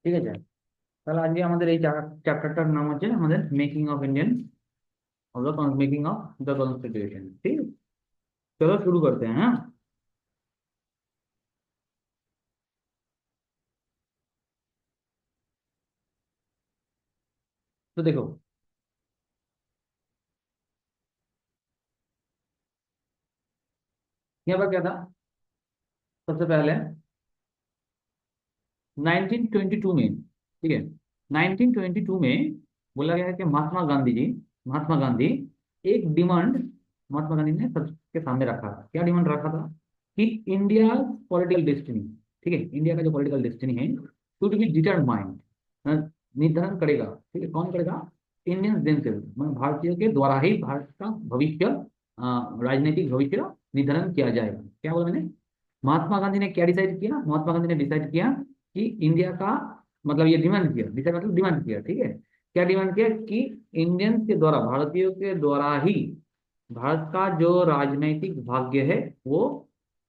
ঠিক আছে। তাহলে আজকে আমাদের এই চ্যাপ্টারটার নাম হচ্ছে আমাদের making of Indian making of the constitution. ठीक है, चलो शुरू करते हैं। हाँ, तो देखो, यहाँ पर क्या था। सबसे पहले 1922 में, ठीक है, 1922 में बोला गया है कि महात्मा गांधी एक डिमांड महात्मा गांधी ने सबके सामने रखा था। क्या डिमांड रखा था कि इंडिया पॉलिटिकल डेस्टिनी, ठीक है, इंडिया का जो पॉलिटिकल डेस्टिनी है शुड बी डिटरमाइंड, निर्धारण करेगा। ठीक है, कौन करेगा? इंडियंस देमसेल्व्स, मतलब भारतीयों के द्वारा ही भारत का भविष्य, राजनीतिक भविष्य निर्धारण किया जाएगा। क्या बोला मैंने? महात्मा गांधी ने क्या डिसाइड किया? महात्मा गांधी ने डिसाइड किया कि इंडिया का, मतलब ये डिमांड किया, डिसाइड मतलब डिमांड किया, ठीक है। क्या डिमांड किया कि इंडियंस के द्वारा, भारतीयों के द्वारा ही भारत का जो राजनीतिक भाग्य है वो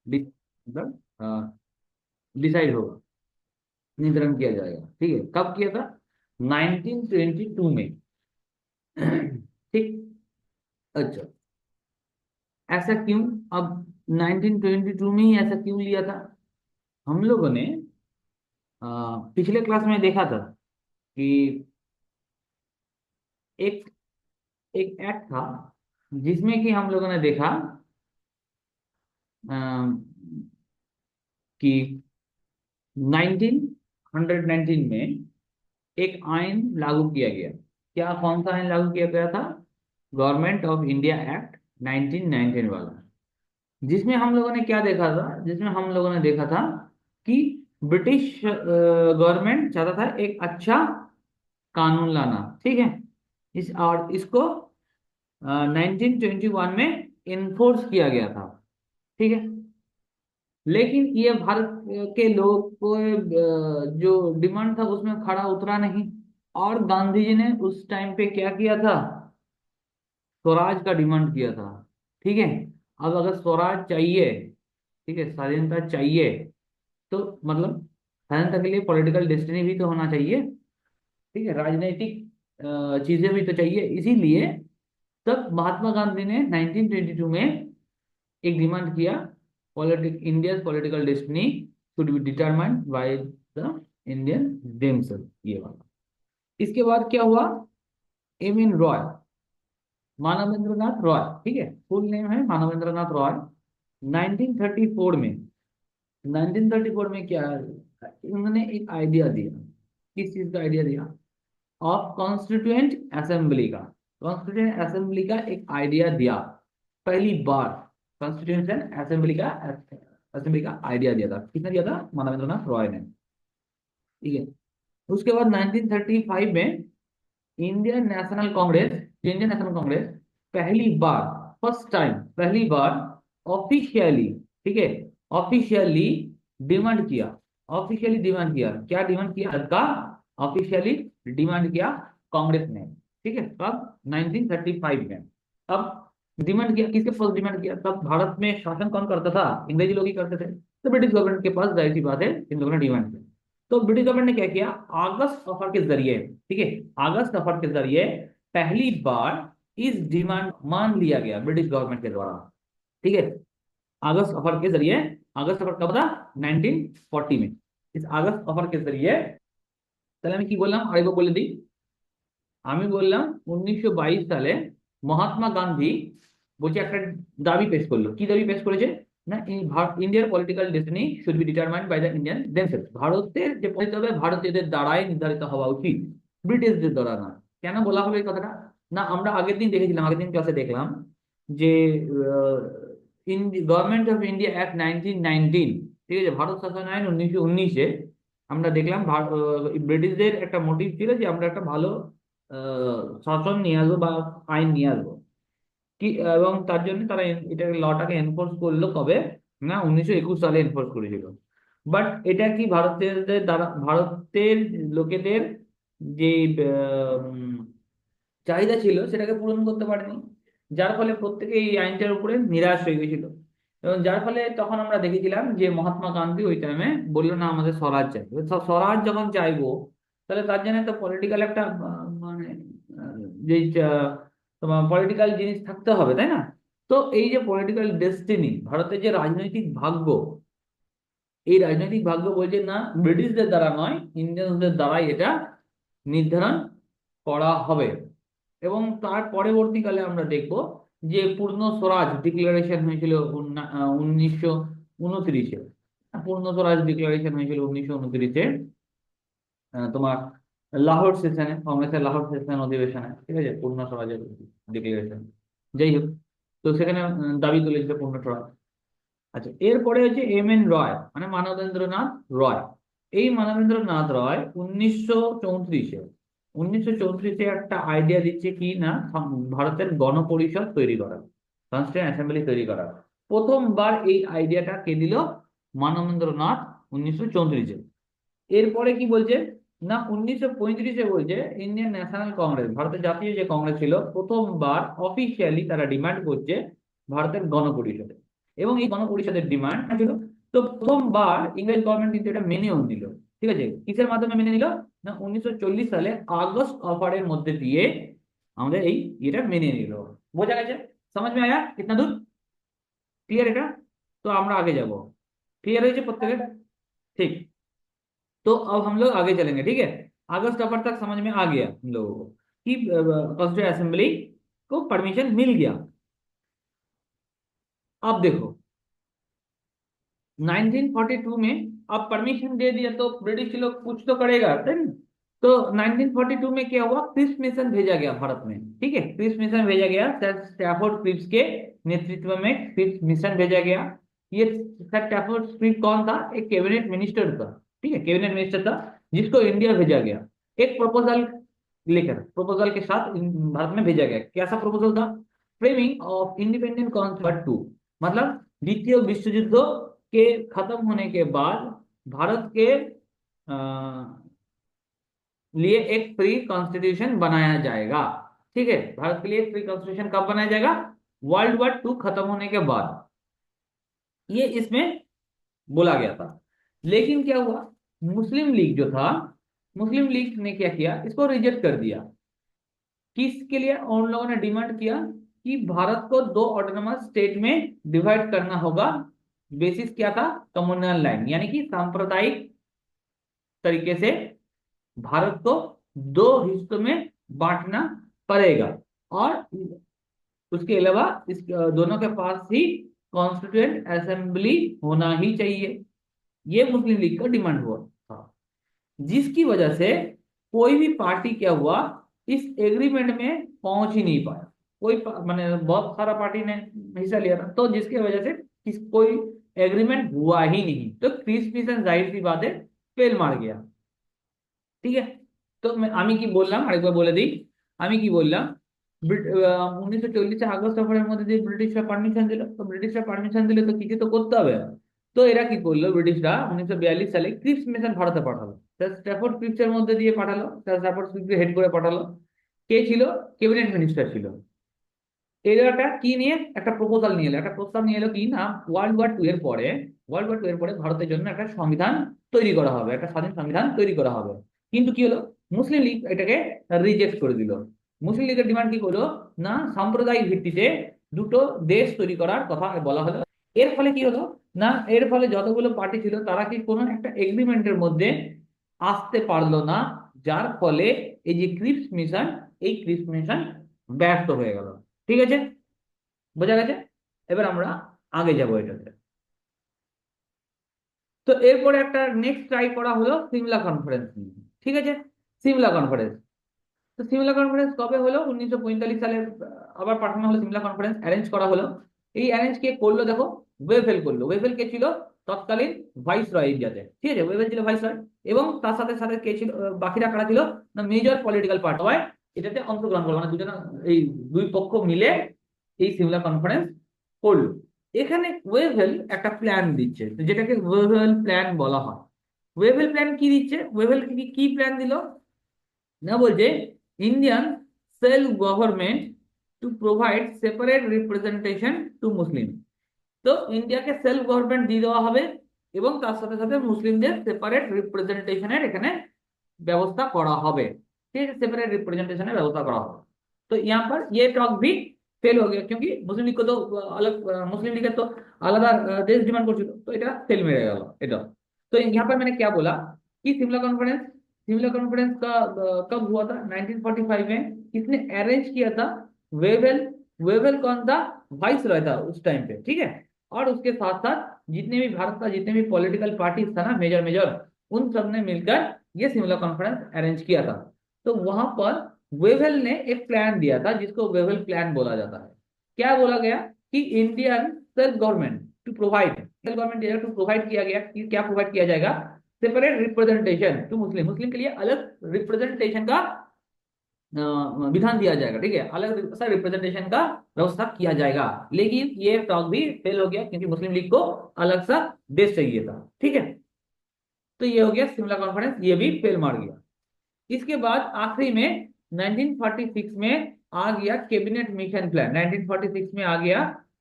मतलब डिसाइड होगा, निर्धारण किया जाएगा। ठीक है, कब किया था? 1922 में। ठीक। अच्छा, ऐसा क्यों? अब 1922 में ही ऐसा क्यों लिया था? हम लोगों ने अ, पिछले क्लास में देखा था कि एक एक एक्ट था जिसमें कि हम लोगों ने देखा अ, कि 1919 में एक आइन लागू किया गया। क्या, कौन सा आइन लागू किया गया था? गवर्नमेंट ऑफ इंडिया एक्ट 1919 वाला। जिसमें हम लोगों ने क्या देखा था? जिसमें हम लोगों ने देखा था कि ब्रिटिश गवर्नमेंट चाहता था एक अच्छा कानून लाना, ठीक है, इस और इसको 1921 में इन्फोर्स किया गया था। ठीक है, लेकिन ये भारत के लोग को जो डिमांड था उसमें खड़ा उतरा नहीं। और गांधी जी ने उस टाइम पे क्या किया था? स्वराज का डिमांड किया था। ठीक है, अब अगर स्वराज चाहिए, ठीक है, स्वाधीनता चाहिए, तो मतलब स्वाधीनता के लिए पॉलिटिकल डेस्टिनी भी तो होना चाहिए। ठीक है, राजनीतिक चीजें भी तो चाहिए। इसीलिए तब महात्मा गांधी ने 1922 में एक डिमांड किया, politic India political destiny should be determined by the Indian themselves, ये वाला। इसके बाद क्या हुआ? एम इन रॉय, मानवेंद्र नाथ रॉय, ठीक है, फुल नेम है मानवेंद्र नाथ रॉय। 1934 में, 1934 में क्या है? उन्होंने एक आइडिया दिया। किस चीज का आइडिया दिया? ऑफ कॉन्स्टिट्यूएंट असेंबली का। कॉन्स्टिट्यूएंट असेंबली का एक आइडिया दिया पहली बार। कॉन्स्टिट्यूएंट असेंबली का आइडिया दिया था। किसने दिया था? मानवेंद्र नाथ रॉय ने। ठीक है, उसके बाद 1935 में Indian national Congress, Indian national Congress पहली बार, फर्स्ट टाइम, पहली बार ऑफिशियली, ठीक है, ऑफिशियली डिमांड किया। ऑफिशियली डिमांड किया, क्या डिमांड किया का? ऑफिशियली डिमांड किया कांग्रेस ने। ठीक है, कब? 1935 में। अब डिमांड किया, किसके पास डिमांड किया? तब भारत में शासन कौन करता था? अंग्रेजी लोग ही करते थे। तो ब्रिटिश गवर्नमेंट के पास जाहिर सी बात है, इन लोगों ने डिमांड किया। तो ब्रिटिश गवर्नमेंट ने क्या किया? अगस्त सफर के जरिए, ठीक है, अगस्त सफर के जरिए पहली बार इस डिमांड मान लिया गया ब्रिटिश गवर्नमेंट के द्वारा। ठीक है, अगस्त सफर के जरिए। अगस्त सफर कब था? 1940 में। इस अगस्त सफर के जरिए, তাহলে আমি কি বললাম আরেকবার বলে দিই। আমি বললাম 1922 সালে মহাত্মা গান্ধী বলছে একটা দাবি পেশ করলো। কি দাবি পেশ করেছে? না, ইন্ডিয়ার political destiny should be determined by the Indian themselves. ভারতের যে পলিত হবে ভারতীয়দের দ্বারাই নির্ধারিত হওয়া উচিত, ব্রিটিশদের দ্বারা না। কেন বলা হলো এই কথাটা? না, আমরা আগের দিন দেখেছিলাম, আগের দিন ক্লাসে দেখলাম যে গভর্নমেন্ট অফ ইন্ডিয়া অ্যাক্ট 1919, ঠিক আছে, ভারত শাসন আইন 1919-এ আমরা দেখলাম ব্রিটিশদের একটা মোটিভ ছিল যে আমরা একটা ভালো শাসন নিয়ে আসবো বা আইন নিয়ে আসবো। কি, এবং তার জন্য তারা এটা লটাকে এনফোর্স করলো কবে? না, 1921 সালে এনফোর্স করেছিল। বাট এটা কি ভারতের দ্বারা, ভারতের লোকেদের যে উম, চাহিদা ছিল সেটাকে পূরণ করতে পারেনি। যার ফলে প্রত্যেকে এই আইনটার উপরে নিরাশ হয়ে গেছিল এবং যার ফলে তখন আমরা দেখেছিলাম যে মহাত্মা গান্ধী ওই টাইমে বললো না আমাদের স্বরাজ চাই। স্বরাজ যখন চাইবো তাহলে তার জন্য তো পলিটিক্যাল একটা মানে আহ, যে তোমার পলিটিক্যাল জিনিস থাকতে হবে, তাই না? তো এই যে পলিটিক্যাল ডেস্টিনি, ভারতের যে রাজনৈতিক ভাগ্য, এই রাজনৈতিক ভাগ্য বলছে না ব্রিটিশদের দ্বারা নয়, ইন্ডিয়ানসদের দ্বারাই এটা নির্ধারণ করা হবে। এবং তার পরবর্তীকালে আমরা দেখব যে পূর্ণ স্বরাজ ডিক্লারেশন হয়েছিল 1929-এ। পূর্ণ স্বরাজ ডিক্লারেশন হয়েছিল 1929-এ, তোমার লাহোর সেশনে, কংগ্রেসের লাহোর সেশন অধিবেশনে, ঠিক আছে, পূর্ণ স্বরাজের ডিক্লারেশন। যাই হোক, তো সেখানে দাবি তুলেছিল পূর্ণ স্বরাজ। আচ্ছা, এরপরে হচ্ছে এম রয়, মানে মানবেন্দ্রনাথ রয়। এই মানবেন্দ্রনাথ রয় 1934-এ একটা আইডিয়া দিচ্ছে কি না, ভারতের গণপরিষদ তৈরি করা, কনস্টিটিউয়েন্ট অ্যাসেম্বলি তৈরি করা। প্রথমবার এই আইডিয়াটা কে দিল? মানবেন্দ্রনাথ, 1934-এ। এরপরে কি বলছে না 1935-এ বলছে ইন্ডিয়ান ন্যাশনাল কংগ্রেস, ভারতের জাতীয় যে কংগ্রেস ছিল, প্রথমবার অফিসিয়ালি তারা ডিমান্ড করছে ভারতের গণপরিষদে। এবং এই গণপরিষদের ডিমান্ড ছিল, তো প্রথমবার ইংরেজ গভর্নমেন্ট কিন্তু এটা মেনেও নিল। ঠিক আছে, কিসের মাধ্যমে মেনে নিল? না 1940 সালে আগস্ট অফারের মধ্যে দিয়ে আমাদের এই এটা মেনে নিল। বোঝা গেছে? সমাজ মে আয়া কিতনা দূর? ক্লিয়ার এটা? তো আমরা আগে যাব। क्लियर হয়েছে প্রত্যেকের? ঠিক। तो अब हम लोग आगे चलेंगे, ठीक है। अगस्त अपर तक समझ में आ गया हम लोगों को कि कॉन्स्टिट्यूएंट असेंबली को परमिशन मिल गया। अब देखो 1942 में अब परमिशन दे दिया तो ब्रिटिश लोग कुछ तो करेगा, है ना? तो 1942 में क्या हुआ, क्रिप्स मिशन भेजा गया भारत में। ठीक है, क्रिप्स मिशन भेजा गया, सर स्टैफोर्ड क्रिप्स के नेतृत्व में क्रिप्स मिशन भेजा गया। ये सर स्टैफोर्ड क्रिप्स कौन था? एक कैबिनेट मिनिस्टर था। ठीक है, कैबिनेट मिनिस्टर था जिसको इंडिया भेजा गया एक प्रपोजल लेकर, प्रपोजल के साथ भारत में भेजा गया। कैसा प्रपोजल था? Framing of independent concept to, मतलब द्वितीय विश्व युद्ध के खत्म होने के बाद भारत के लिए एक फ्री कॉन्स्टिट्यूशन बनाया जाएगा। ठीक है, भारत के लिए फ्री कॉन्स्टिट्यूशन कब बनाया जाएगा? वर्ल्ड वॉर 2 खत्म होने के बाद, ये इसमें बोला गया था। लेकिन क्या हुआ, मुस्लिम लीग जो था, मुस्लिम लीग ने क्या किया, इसको रिजेक्ट कर दिया। किसके लिए उन लोगों ने डिमांड किया कि भारत को 2 ऑटोनोमस स्टेट में डिवाइड करना होगा। बेसिस क्या था? कम्युनल लाइन, यानी कि सांप्रदायिक तरीके से भारत को 2 हिस्सों में बांटना पड़ेगा। और उसके अलावा इस दोनों के पास ही कॉन्स्टिट्यूएंट असेंबली होना ही चाहिए। ये मुस्लिम लीग का डिमांड हुआ था, जिसकी वजह से कोई भी पार्टी क्या हुआ, इस एग्रीमेंट में पहुंच ही नहीं पाया। मैंने बहुत सारा पार्टी ने हिस्सा लिया था, तो जिसकी वजह से कोई एग्रीमेंट हुआ ही नहीं। तो क्रिस मिशन जाहिर सी बात है फेल मार गया। ঠিক আছে, তো আমি কি বললাম আরেকবার বলে দিই। আমি কি বললাম, 1940 আগস্ট সফরের মধ্যে যে ব্রিটিশরা পারমিশন দিল, তো ব্রিটিশরা পারমিশন দিলে তো কিছু তো করতে হবে। তো এরা কি করলো, ব্রিটিশরা 1942 সালে ক্রিপস মিশন ভারতে পাঠালো। স্ট্যাফোর্ড ক্রিপসের মধ্যে দিয়ে পাঠালো, স্ট্যাফোর্ড ক্রিপসকে হেড করে পাঠালো। কে ছিল? ক্যাবিনেট মিনিস্টার ছিল। এরাটা কি নিয়ে একটা প্রপোজাল নিয়ে এলো, একটা প্রস্তাব নিয়ে এলো কি না, ওয়ার্ল্ড ওয়ার টু এর পরে ভারতের জন্য একটা সংবিধান তৈরি করা হবে, একটা স্বাধীন সংবিধান তৈরি করা হবে। কিন্তু কি হলো, মুসলিম লীগ এটাকে রিজেক্ট করে দিল। মুসলিম লীগের ডিমান্ড কি করলো না, সাম্প্রদায়িক ভিত্তিতে দুটো দেশ তৈরি করার কথা বলা হলো। এর ফলে কি হলো না, এর ফলে যতগুলো পার্টি ছিল তারা কি কোনো একটা এগ্রিমেন্টের মধ্যে আসতে পারলো না, যার ফলে এই যে ক্রিপস মিশন, এই ক্রিপস মিশন ব্যর্থ হয়ে গেল। ঠিক আছে, বোঝা গেছে? এবার আমরা আগে যাবো এটাতে। তো এরপরে একটা নেক্সট ট্রাই করা হলো সিমলা কনফারেন্স নিয়ে। ঠিক আছে, সিমলা কনফারেন্স। তো সিমলা কনফারেন্স কবে হলো? 1945 সালে আবার পাঠানো হলো, সিমলা কনফারেন্স অ্যারেঞ্জ করা হলো। এই অ্যারেঞ্জ কে করলো দেখো, ওয়েভেল করলো। ওয়েভেল কে ছিল? তৎকালীন ভাইস রয় ইন্ডিয়াতে। ঠিক আছে, ওয়েভেল ছিল ভাইস রয়, এবং তার সাথে সাথে কে ছিল, বাকিরা কারা ছিল না, মেজর পলিটিক্যাল পার্টি সবাই এটাতে অংশগ্রহণ করলো, মানে দুজন, এই দুই পক্ষ মিলে এই সিমলা কনফারেন্স করলো। এখানে ওয়েভেল একটা প্ল্যান দিচ্ছে, যেটাকে ওয়েভেল প্ল্যান বলা হয়। ওয়েভেল প্ল্যান কি দিচ্ছে? ওয়েভেল কি কি প্ল্যান দিল না, বলছে Indian self government to provide separate representation to Muslim. তো ইন্ডিয়াকে সেলফ গভর্নমেন্ট দিয়ে দেওয়া হবে এবং তার সাথে সাথে মুসলিমদের সেপারেট রিপ্রেজেন্টেশনের এখানে व्यवस्था करा হবে। ठीक है, सेपरेट रिप्रेजेंटेशन है व्यवस्था करा होगा। तो यहाँ पर ये टॉक भी फेल हो गया क्योंकि मुस्लिम लीग को तो अलग मुस्लिम लीग तो আলাদা দেশ ডিমান্ড করছিল, তো এটা ফেল মেরে গেল এটা। तो यहाँ पर मैंने क्या बोला कि सिमला कॉन्फ्रेंस का कब हुआ था 1945 में। किसने अरेंज किया था? वेवेल। वेवेल कौन था? वाइस रॉय था उस टाइम पे, ठीक है। और उसके साथ साथ जितने भी भारत का जितने भी पॉलिटिकल पार्टीज था ना, मेजर मेजर, उन सब ने मिलकर ये सिमला कॉन्फ्रेंस अरेंज किया था। तो वहां पर वेवेल ने एक प्लान दिया था जिसको वेवेल प्लान बोला जाता है। क्या बोला गया कि Indian self government to provide, self government to provide किया गया कि क्या प्रोवाइड किया जाएगा? Separate representation to Muslim, Muslim के लिए अलग रिप्रेजेंटेशन का विधान दिया जाएगा, ठीक है, अलग सा रिप्रेजेंटेशन का व्यवस्था किया जाएगा। लेकिन ये टॉक भी फेल हो गया क्योंकि मुस्लिम लीग को अलग सा देश चाहिए था, ठीक है। तो ये हो गया शिमला कॉन्फ्रेंस, ये भी फेल मार गया। इसके बाद आखिरी में 1946 में आ गया कैबिनेट मिशन प्लान। 1946 में आ गया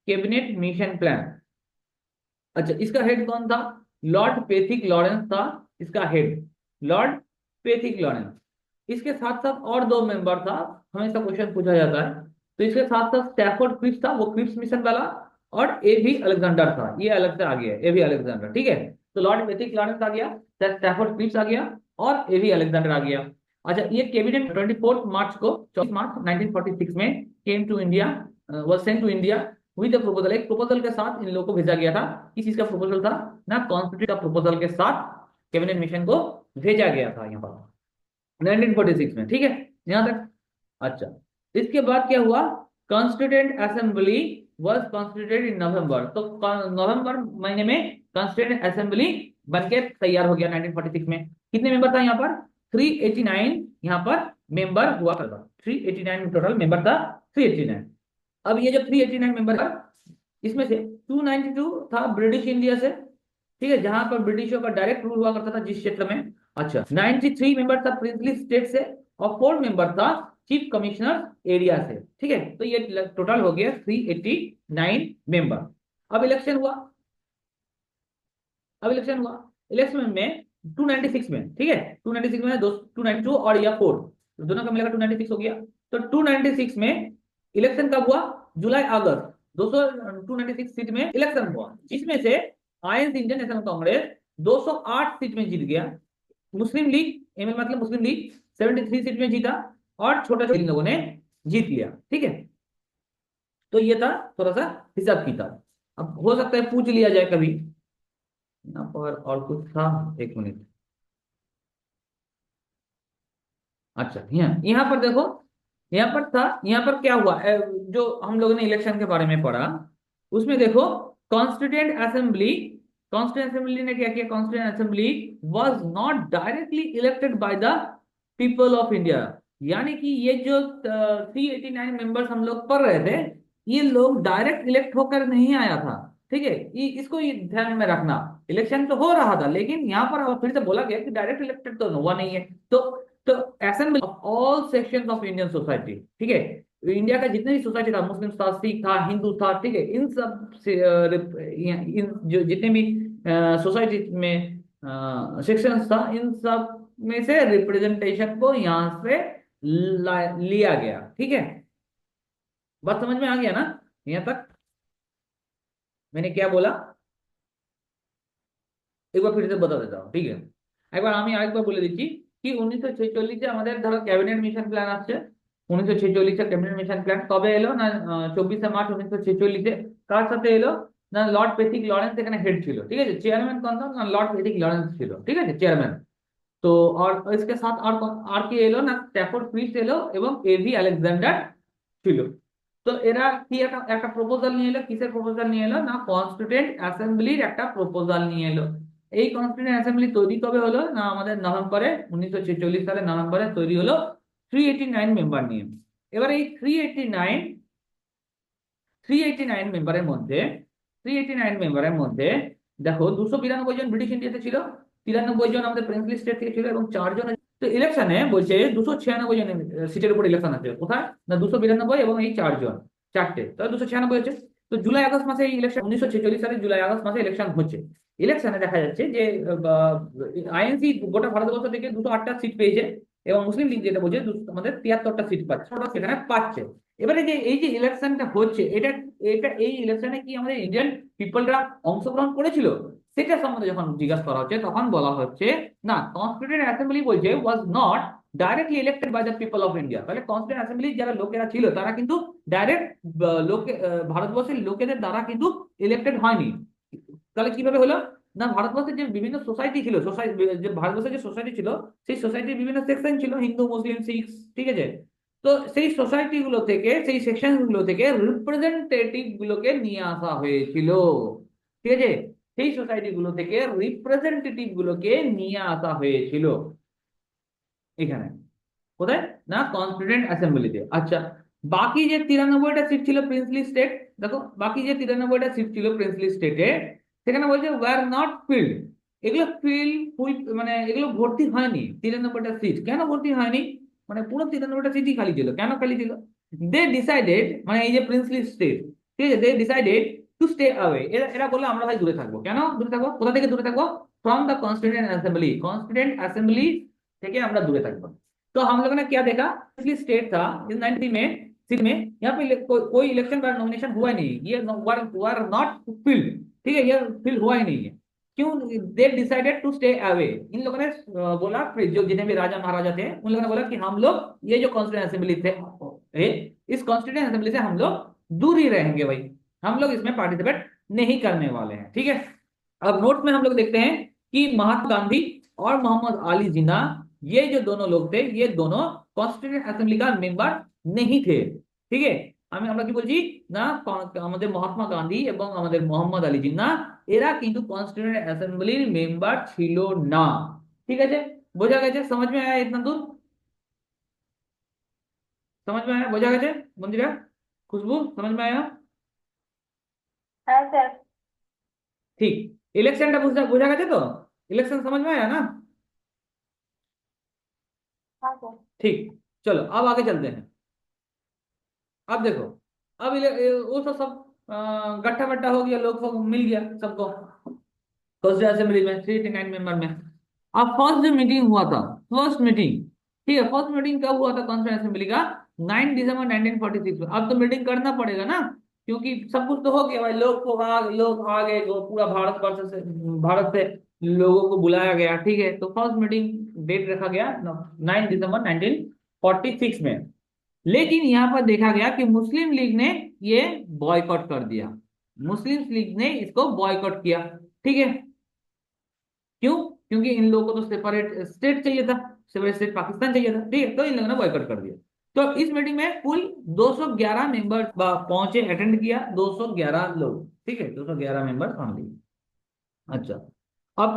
कैबिनेट मिशन प्लान। अच्छा, इसका हेड कौन था? लॉर्ड पैथिक लॉरेंस था इसका हेड, लॉर्ड पैथिक लॉरेंस। इसके साथ साथ और दो मेंबर था, हमेशा क्वेश्चन पूछा जाता है। तो इसके साथ साथ स्टैफोर्ड क्रिप्स था, वो क्रिप्स मिशन वाला, और ए भी अलेक्जेंडर था, ये अलग से आ गया ए भी अलेक्जेंडर, ठीक है। तो लॉर्ड पैथिक लॉरेंस आ गया, स्टैफोर्ड क्रिप्स आ गया, और ए भी अलेक्जेंडर आ गया। अच्छा, ये कैबिनेट 24 मार्च को 24 मार्च 1946 में came to India, was sent to India with proposal. एक प्रपोजल के साथ इन लोगों को भेजा गया था। किस चीज का प्रपोजल था ना? कॉन्स्टिट्यूट का प्रपोजल के साथ कैबिनेट मिशन को भेजा गया था यहाँ पर 1946 में, ठीक है, यहाँ तक। अच्छा, इसके बाद क्या हुआ? Constituent assembly was constituted in November. तो नवंबर महीने में कॉन्स्टिट्यूएंट असेंबली बनके तैयार हो गया 1946 में। कितने मेंबर था यहाँ पर? 389 यहाँ पर मेंबर हुआ करता, 389 टोटल मेंबर था, 389। अब ये जो 389 मेंबर था, इसमें से 292 था ब्रिटिश इंडिया से, ठीक है, जहां पर ब्रिटिशों का डायरेक्ट रूल हुआ करता था जिस क्षेत्र में। अच्छा, 93 मेंबर था प्रिंसली स्टेट से, और 4 मेंबर था चीफ कमिश्नर एरिया से, ठीक है। तो ये टोटल हो गया 389 मेंबर। अब इलेक्शन हुआ, अब इलेक्शन हुआ, इलेक्शन में 296 में, ठीक है, 296 में 292 और या 4 दोनों का मिलाकर 296 हो गया। तो 296 में इलेक्शन कब हुआ? जुलाई अगस्त 296 सीट में इलेक्शन हुआ, जिसमें से ions Indian national Congress 208 seat में जीत गया। मुस्लिम लीग एमएल मतलब मुस्लिम लीग 73 सीट में जीता, और छोटे छोटे लोगों ने जीत लिया, ठीक है। तो ये था थोड़ा सा हिसाब किताब। अब हो सकता है पूछ लिया जाए कभी, यहाँ पर और कुछ था, एक मिनट। अच्छा, यहाँ यहाँ पर देखो, यहाँ पर था, यहाँ पर क्या हुआ जो हम लोगों ने इलेक्शन के बारे में पढ़ा, उसमें देखो कॉन्स्टिट्यूएंट असेंबली, कॉन्स्टिट्यूएंट असेंबली ने क्या किया? Constituent assembly was not directly elected by the people of India. यानी कि ये जो 389 मेंबर्स हम लोग पढ़ रहे थे, ये लोग डायरेक्ट इलेक्ट होकर नहीं आया था, ठीक है। इसको ये ध्यान में रखना। इलेक्शन तो हो रहा था, लेकिन यहाँ पर फिर से बोला गया कि डायरेक्ट इलेक्टेड तो हुआ नहीं है। तो assembly of all sections of Indian society, ठीक है, इंडिया का जितने भी सोसाइटी था, मुस्लिम था, सिख था, हिंदू था, ठीक है, इन सब से इन जो जितने भी सोसाइटी में सेक्शंस था, इन सब में से रिप्रेजेंटेशन को यहाँ से लिया गया, ठीक है। बात समझ में आ गया ना यहाँ तक? मैंने क्या बोला एक बार फिर से बता देता हूँ, ठीक है। একবার আমি আরেকবার বলে দিচ্ছি কি 1946 আমাদের ধরো ক্যাবিনেট মিশন প্ল্যান আসছে। 1946 ক্যাবিনেট মিশন প্ল্যান কবে এলো না? 24 মার্চ 1946। কার সাথে এলো না? লর্ড পেথিক লরেন্স এখানে হেড ছিল, ঠিক আছে। চেয়ারম্যান কোন था না? লর্ড পেথিক লরেন্স ছিল, ঠিক আছে, চেয়ারম্যান। তো और इसके साथ আর কি এলো না? স্ট্যাফোর্ড ক্রিপ্স এলো এবং এভি আলেকজান্ডার ছিল। তো এরা কি একটা প্রপোজাল নিয়ে এলো। কিসের প্রপোজাল নিয়ে এলো না? কনস্টিটিউয়েন্ট অ্যাসেম্বলির একটা প্রপোজাল নিয়ে এলো। এই কনস্টিটিউয়েন্ট অ্যাসেম্বলি তৈরি কবে হলো না? আমাদের নভেম্বরে 1946 সালে নভেম্বরে তৈরি হলো 389 মেম্বার নিয়ে। এবার এই 389 মেম্বারের মধ্যে 389 মেম্বারের মধ্যে দেখো 292 জন ব্রিটিশ ইন্ডিয়াতে ছিল, 93 জন আমাদের প্রিন্সলি স্টেট থেকে ছিল, এবং 4 জন। তো ইলেকশনে বলছে 296 জন সিটের উপর ইলেকশন আছে। কোথায় না? 292 এবং এই 4 জন, চারটে, তাহলে 296 হচ্ছে। তো তো জুলাই আগস্ট মাসে এই ইলেকশন, 1946 সালে জুলাই আগস্ট মাসে ইলেকশন হচ্ছে। ইলেকশনে দেখা যাচ্ছে যে আইএনসি গোটা ভারতবর্ষ থেকে 208টা সিট পেয়েছে, এবং মুসলিম লীগ যেটা বলছে আমাদের 73টা সিট পাচ্ছে, ওটা সেখানে পাচ্ছে। এবারে যে এই যে ইলেকশনটা হচ্ছে, এটা এটা এই ইলেকশনে কি আমাদের ইন্ডিয়ান পিপলরা অংশগ্রহণ করেছিল, সেটা সম্বন্ধে যখন জিজ্ঞাসা করা হচ্ছে তখন বলা হচ্ছে না, কনস্টিটিউয়েন্ট অ্যাসেম্বলি বলছে was not directly elected by the people of India. তাহলে কনস্টিটিউয়েন্ট অ্যাসেম্বলি যারা লোকেরা ছিল তারা কিন্তু ডাইরেক্ট লোকে ভারতবর্ষের লোকেদের দ্বারা কিন্তু ইলেক্টেড হয়নি। তাহলে কিভাবে হলো, না ভারতবর্ষের যে বিভিন্ন সোসাইটি ছিল, সোসাইটি যে ভারতবর্ষের যে সোসাইটি ছিল, সেই সোসাইটির বিভিন্ন সেকশন ছিল, হিন্দু মুসলিম শিখ, ঠিক আছে। তো সেই সোসাইটি গুলো থেকে, সেই সেকশন গুলো থেকে রিপ্রেজেন্টেটিভ গুলোকে নিয়ে আসা হয়েছিল, ঠিক আছে। সেই সোসাইটি গুলো থেকে রিপ্রেজেন্টেটিভ গুলোকে নিয়ে আসা হয়েছিল এখানে, কোথায়, না কনস্টিটিউয়েন্ট অ্যাসেম্বলিতে। আচ্ছা, বাকি যে 93টা সিট ছিল প্রিন্সলি স্টেট, দেখো বাকি যে 93টা সিট ছিল প্রিন্সলি স্টেটে, সেখানে বলছে ওয়ার নট ফিল্ড। এগুলো ফুল, মানে এগুলো ভর্তি হয়নি 93টা সিট। কেন ভর্তি হয়নি, মানে পুরো 93টা সিটই খালি ছিল, কেন খালি ছিল? দে ডিসাইডেড, মানে এই যে প্রিন্সলি স্টেট, ঠিক আছে, they decided to stay away. এরা এরা বললো আমরা ভাই দূরে থাকবো। কেন দূরে থাকবো, কোথা থেকে দূরে থাকবো? From the constituent assembly, constituent assembly থেকে আমরা दূরে থাকবো। तो हम लोगों ने क्या देखा, इसलिए स्टेट था इस 90 में, सिर्फ में यहाँ पे कोई इलेक्शन का नॉमिनेशन हुआ ही नहीं, ये वर नॉट फिल्ड, ठीक है, ये फिल हुआ ही नहीं है। क्यों? They decided to stay away. इन लोगों ने बोला, जो जितने भी राजा महाराजा थे उन लोगों ने बोला कि हम लोग ये जो कॉन्स्टिट्यूएंट असेंबली थे, इस कॉन्स्टिट्यूएंट असेंबली से हम लोग दूर ही रहेंगे भाई, हम लोग इसमें पार्टिसिपेट नहीं करने वाले हैं, ठीक है। अब नोट में हम लोग देखते हैं कि महात्मा गांधी और मोहम्मद अली जिन्ना, ये जो दोनों लोग थे, ये दोनों कॉन्स्टिट्यूएंट असेंबली का मेंबर नहीं थे, ठीक है। আমি আমরা কি বলছি না, আমাদের মহাত্মা গান্ধী এবং আমাদের মোহাম্মদ আলী জিন্নাহ এরা কিন্তু কনস্টিটিউয়েন্ট অ্যাসেম্বলির মেম্বার ছিল না, ঠিক আছে। বোঝা গেছে? समझ में आया इतना दूर? समझ में आया? বোঝা গেছে বন্ধুরা? খুশবু, समझ में आया? हाँ सर। ঠিক। ইলেকশনটা বুঝা বোঝা গেছে তো? इलेक्शन समझ में आया ना? हाँ सर। ठीक, चलो अब आगे चलते हैं। अब देखो, अब वो तो सब गट्ठा बट्टा हो गया, लोग सब मिल गया सबको फर्स्ट असेंबली में 389 मेंबर में। अब फर्स्ट जो मीटिंग हुआ था, फर्स्ट मीटिंग, ठीक है, फर्स्ट मीटिंग कब हुआ था कॉन्स्टिट्यूएंट असेंबली का? 9 दिसंबर 1946 में। अब तो मीटिंग करना पड़ेगा ना, क्योंकि सब कुछ तो हो गया भाई, लोग आ गए, जो पूरा भारत से लोगों को बुलाया गया, ठीक है। तो फर्स्ट मीटिंग डेट रखा गया 9 दिसंबर 1946 में। लेकिन यहाँ पर देखा गया कि मुस्लिम लीग ने ये बॉयकॉट कर दिया, मुस्लिम लीग ने इसको बॉयकॉट किया, ठीक है। क्यों? क्योंकि इन लोगों को तो सेपरेट स्टेट चाहिए था, सेपरेट स्टेट पाकिस्तान चाहिए था, ठीक है। तो इन लोगों ने बॉयकॉट कर दिया। तो इस मीटिंग में कुल 211 मेंबर पहुंचे, अटेंड किया 211 लोग, ठीक है, 211 मेंबर ओनली। अच्छा, अब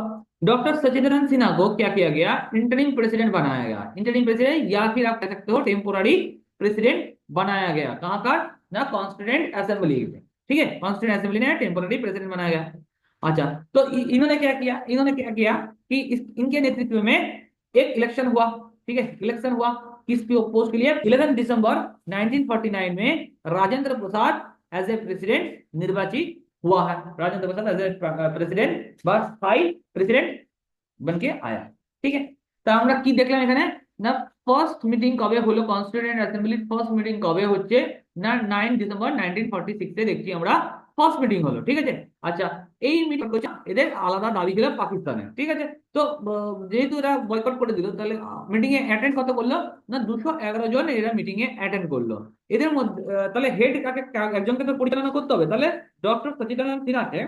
डॉक्टर सचिदानंद सिन्हा को क्या किया गया? इंटरिम प्रेसिडेंट बनाया गया। इंटरिम प्रेसिडेंट या फिर आप कह सकते हो टेम्पोररी प्रेसिडेंट बनाया गया। कहाँ का? ना कॉन्स्टिट्यूएंट असेंबली में, ठीक है, कॉन्स्टिट्यूएंट असेंबली ने टेम्पोररी प्रेसिडेंट बनाया गया। अच्छा, तो इन्होंने क्या किया? इन्होंने क्या किया कि इनके नेतृत्व में एक इलेक्शन हुआ, ठीक है, इलेक्शन हुआ किस पोस्ट के लिए? 11 दिसंबर 1949 में Rajendra Prasad as a president निर्वाचित हुआ है। Rajendra Prasad as a president বা স্থায়ী প্রেসিডেন্ট बनके आया, ठीक है। তা আমরা কি দেখলাম এখানে, না ফার্স্ট মিটিং কবে হলো কনস্টিটিউয়েন্ট অ্যাসেম্বলির, ফার্স্ট মিটিং কবে হচ্ছে না 9 ডিসেম্বর 1946 এ দেখছি আমরা ফার্স্ট মিটিং হলো, ঠিক আছে। আচ্ছা, এই মিটিং হচ্ছে এদের আলাদা দাবি ছিল পাকিস্তানে, ঠিক আছে। তো যেহেতু এরা বয়কট করে দিল, তাহলে মিটিং এ অ্যাটেন্ড কত করলো না 211 জন এরা মিটিং এ অ্যাটেন্ড করলো। এদের মধ্যে তাহলে হেড কাকে, একজনকে তো পরিচালনা করতে হবে, তাহলে ডক্টর সচিদানন্দ সিনহাকে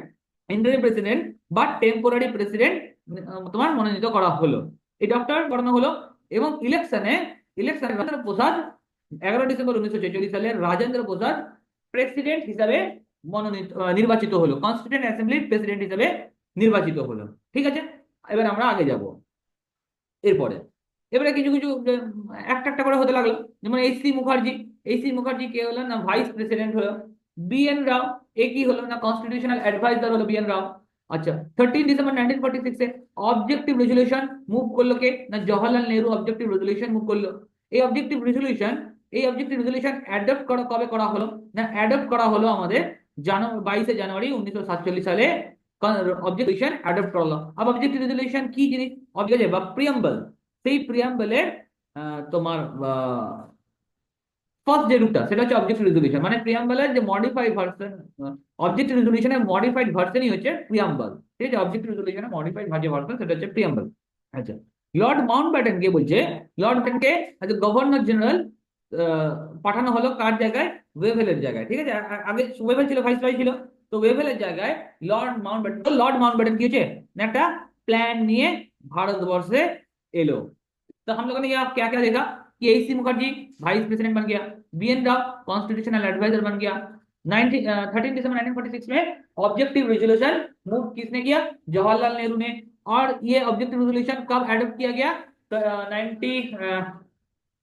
ইন্টারিম প্রেসিডেন্ট বা টেম্পোরারি প্রেসিডেন্ট তোমার মনোনীত করা হলো, এই ডক্টর বানানো হলো। এবং ইলেকশনে রাজেন্দ্র প্রসাদ 11 ডিসেম্বর 1946 সালে রাজেন্দ্র প্রসাদ প্রেসিডেন্ট হিসাবে নির্বাচিত হলো, কনস্টিটিউয়েন্ট অ্যাসেম্বলির প্রেসিডেন্ট হিসাবে নির্বাচিত হলো, ঠিক আছে। এবার আমরা আগে যাব। এরপরে এবারে কিছু কিছু একটা একটা করে হতে লাগলো, যেমন এইচ সি মুখার্জি কে হলো না ভাইস প্রেসিডেন্ট হলো। বিএন রাও এ কি হলো না কনস্টিটিউশনাল অ্যাডভাইজার হলো বিএন রাও। আচ্ছা, 13 ডিসেম্বর 1946 এ অবজেক্টিভ রেজলিউশন মুভ করলো কে না Jawaharlal Nehru objective resolution move করলো। এই অবজেক্টিভ রেজলিউশন অ্যাডপ্ট করা কবে করা হলো না অ্যাডপ্ট করা হলো আমাদের 22 জানুয়ারি 1947 সালে অবজেক্ট রেজলিউশন অ্যাডপ্ট করলো। अब অবজেক্ট রেজলিউশন কি জিনিস, অবজেক্ট বা প্রিয়াম্বল, সেই প্রিয়াম্বলের তোমার ফার্স্ট যে রূপটা সেটা হচ্ছে অবজেক্ট রেজলিউশন, মানে প্রিয়াম্বলের যে মডিফাইড ভার্সন, অবজেক্ট রেজলিউশনের মডিফাইড ভার্সনই হচ্ছে প্রিয়াম্বল। ঠিক আছে, অবজেক্ট রেজলিউশনের মডিফাইড যে ভার্সন সেটা হচ্ছে প্রিয়াম্বল। আচ্ছা, লর্ড মাউন্টব্যাটেন কে বলছে, লর্ড মাউন্টব্যাটেনকে গভর্নর জেনারেল পাঠানো হলো কার জায়গায়, ওয়েভেলের জায়গায়। ঠিক আছে, আগে ওয়েভেল ছিল, ভাইসরয় ছিল, তো ওয়েভেলের জায়গায় লর্ড মাউন্টব্যাটেন কি হচ্ছে না, একটা প্ল্যান নিয়ে ভারतवर्षে एलो। तो हम लोगों ने यहाँ क्या क्या देखा कि AC मुखर्जी वाइस प्रेसिडेंट बन गया, BN राव कॉन्स्टिट्यूशनल एडवाइजर बन गया। 13 दिसंबर 1946 में ऑब्जेक्टिव रेजोल्यूशन मूव किसने किया, जवाहरलाल नेहरू ने। और ये ऑब्जेक्टिव रेजोल्यूशन कब एडॉप्ट किया गया, तो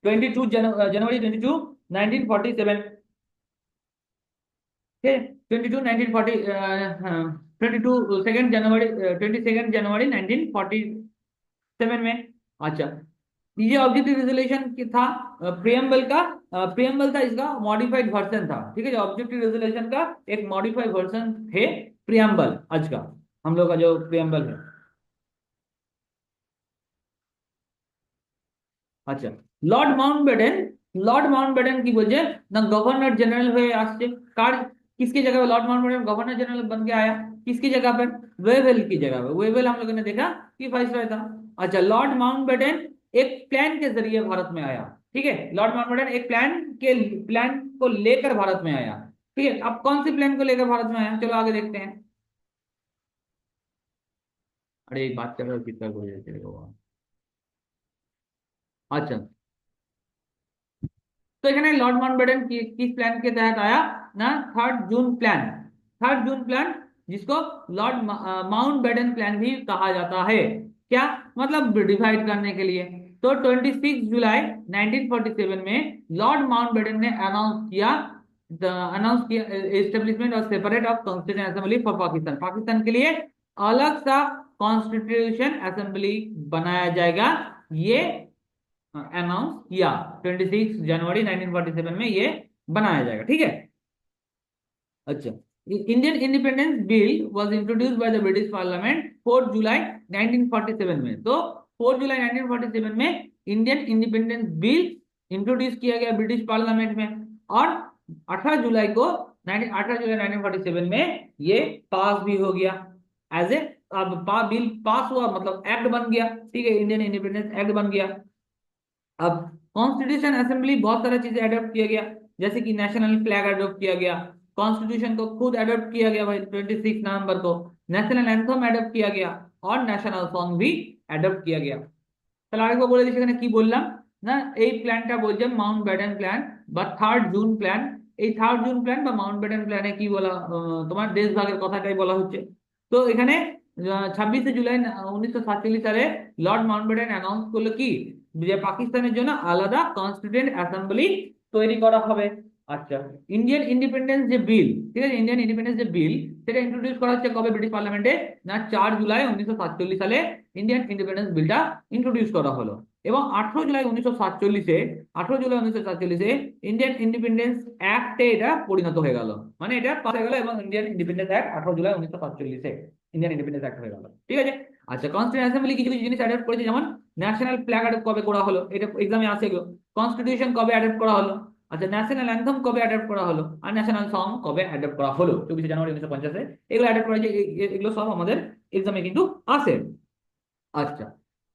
22 जनवरी 1947 में। अच्छा, ये ऑब्जेक्टिव रेजोल्यूशन की था प्रियम्बल का, प्रियम्बल था इसका मॉडिफाइड वर्जन था। ठीक है, जो ऑब्जेक्टिव रेजोल्यूशन का एक मॉडिफाइड वर्जन थे प्रियम्बल, आज का हम लोग का जो प्रियम्बल है। আচ্ছা, লর্ড মাউন্টব্যাটেন কি বলছে না, गवर्नर जनरल हुए আসছে कार, किसकी जगह पे लॉर्ड माउंटबेटन गवर्नर जनरल बन के आया, किसकी जगह पर, वेवेल की जगह पे। वेवेल हम लोगों ने देखा कि वाइसरॉय था। अच्छा, लॉर्ड माउंटबेटन एक प्लान के जरिए भारत में आया। ठीक है, लॉर्ड माउंटबेटन एक प्लान को लेकर भारत में आया। ठीक है, अब कौन सी प्लान को लेकर भारत में आया, चलो आगे देखते हैं। अरे एक बात कर रहे हो कितना बोल रहे थे। अच्छा, तो এখানে লর্ড माउंटबेटन किस प्लान के तहत आया ना, 3rd जून प्लान। 3rd जून प्लान, जिसको लॉर्ड माउंटबेटन प्लान भी कहा जाता है। क्या मतलब, डिवाइड करने के लिए। तो 26 जुलाई 1947 में लॉर्ड माउंटबेटन ने अनाउंस किया एस्टेब्लिशमेंट और separate of constitution assembly for Pakistan. Pakistan के लिए अलग सा कॉन्स्टिट्यूशन असेंबली बनाया जाएगा, ये अनाउंस किया। 26 जनवरी 1947 में ये बनाया जाएगा। ठीक है। अच्छा, Indian independence bill was introduced by the British parliament 4 जुलाई 1947 में। तो 4 जुलाई 1947 में इंडियन इंडिपेंडेंस बिल इंट्रोड्यूस किया गया ब्रिटिश पार्लियामेंट में, और 18 जुलाई को 18 जुलाई 1947 में ये पास भी हो गया एज ए, अब बिल पास हुआ मतलब एक्ट बन गया। ठीक है, इंडियन इंडिपेंडेंस एक्ट बन गया। अब कॉन्स्टिट्यूशन असेंबली बहुत सारी चीजें अडॉप्ट किया गया, जैसे कि नेशनल फ्लैग अडॉप्ट किया गया, कॉन्स्टिट्यूशन को खुद अडॉप्ट किया गया भाई 26 नवंबर को, नेशनल एंथम अडॉप्ट किया गया, और नेशनल सॉन्ग भी अडॉप्ट किया गया। তাহলে আরেকবার বলে দিচ্ছি এখানে কি বললাম না, এই প্ল্যানটা বলছে মাউন্টব্যাটেন প্ল্যান বা 3rd জুন প্ল্যান। এই 3rd জুন প্ল্যান বা মাউন্টব্যাটেন প্ল্যানে কি বলা, তোমার দেশভাগের কথাটাই বলা হচ্ছে। তো এখানে 26 জুলাই 1947 সালে লর্ড মাউন্টব্যাটেন অ্যানাউন্স করলো কি, যে পাকিস্তানের জন্য আলাদা কনস্টিটিউয়েন্ট অ্যাসেম্বলি তৈরি করা হবে। আচ্ছা, ইন্ডিয়ান ইন্ডিপেন্ডেন্স যে বিল, ঠিক আছে, ইন্ডিয়ান ইন্ডিপেন্ডেন্স যে বিল, সেটা ইন্ট্রোডিউস করা হচ্ছে কবে ব্রিটিশ পার্লামেন্টে না, 4 জুলাই 1947 সালে ইন্ডিয়ান ইন্ডিপেন্ডেন্স বিলটা ইন্ট্রোডিউস করা হলো। এবং 18 জুলাই 1947 ইন্ডিয়ান ইন্ডিপেন্ডেন্স অ্যাক্টে এটা পরিণত হয়ে গেল, মানে এটা পাস হয়ে গেল, এবং Indian independence act 18 July 1947 Indian independence act হয়ে গেল। ঠিক আছে। আচ্ছা, কনস্টিটিউশন অ্যাসেম্বলি কিছু কিছু জিনিস অ্যাডপ্ট করেছে, যেমন ন্যাশনাল ফ্ল্যাগ অ্যাডপ্ট কবে করা হলো, এটা এক্সামে আসে এগুলো। কনস্টিটিউশন কবে অ্যাডপ্ট করা হলো, আচ্ছা ন্যাশনাল অ্যান্থম কবে অ্যাডপ্ট করা হলো, আর ন্যাশনাল সং কবে অ্যাডপ্ট করা হলো, 24 জানুয়ারি 1950। এগুলো অ্যাডপ্ট করা, এগুলো সব আমাদের এক্সামে কিন্তু আসে। আচ্ছা,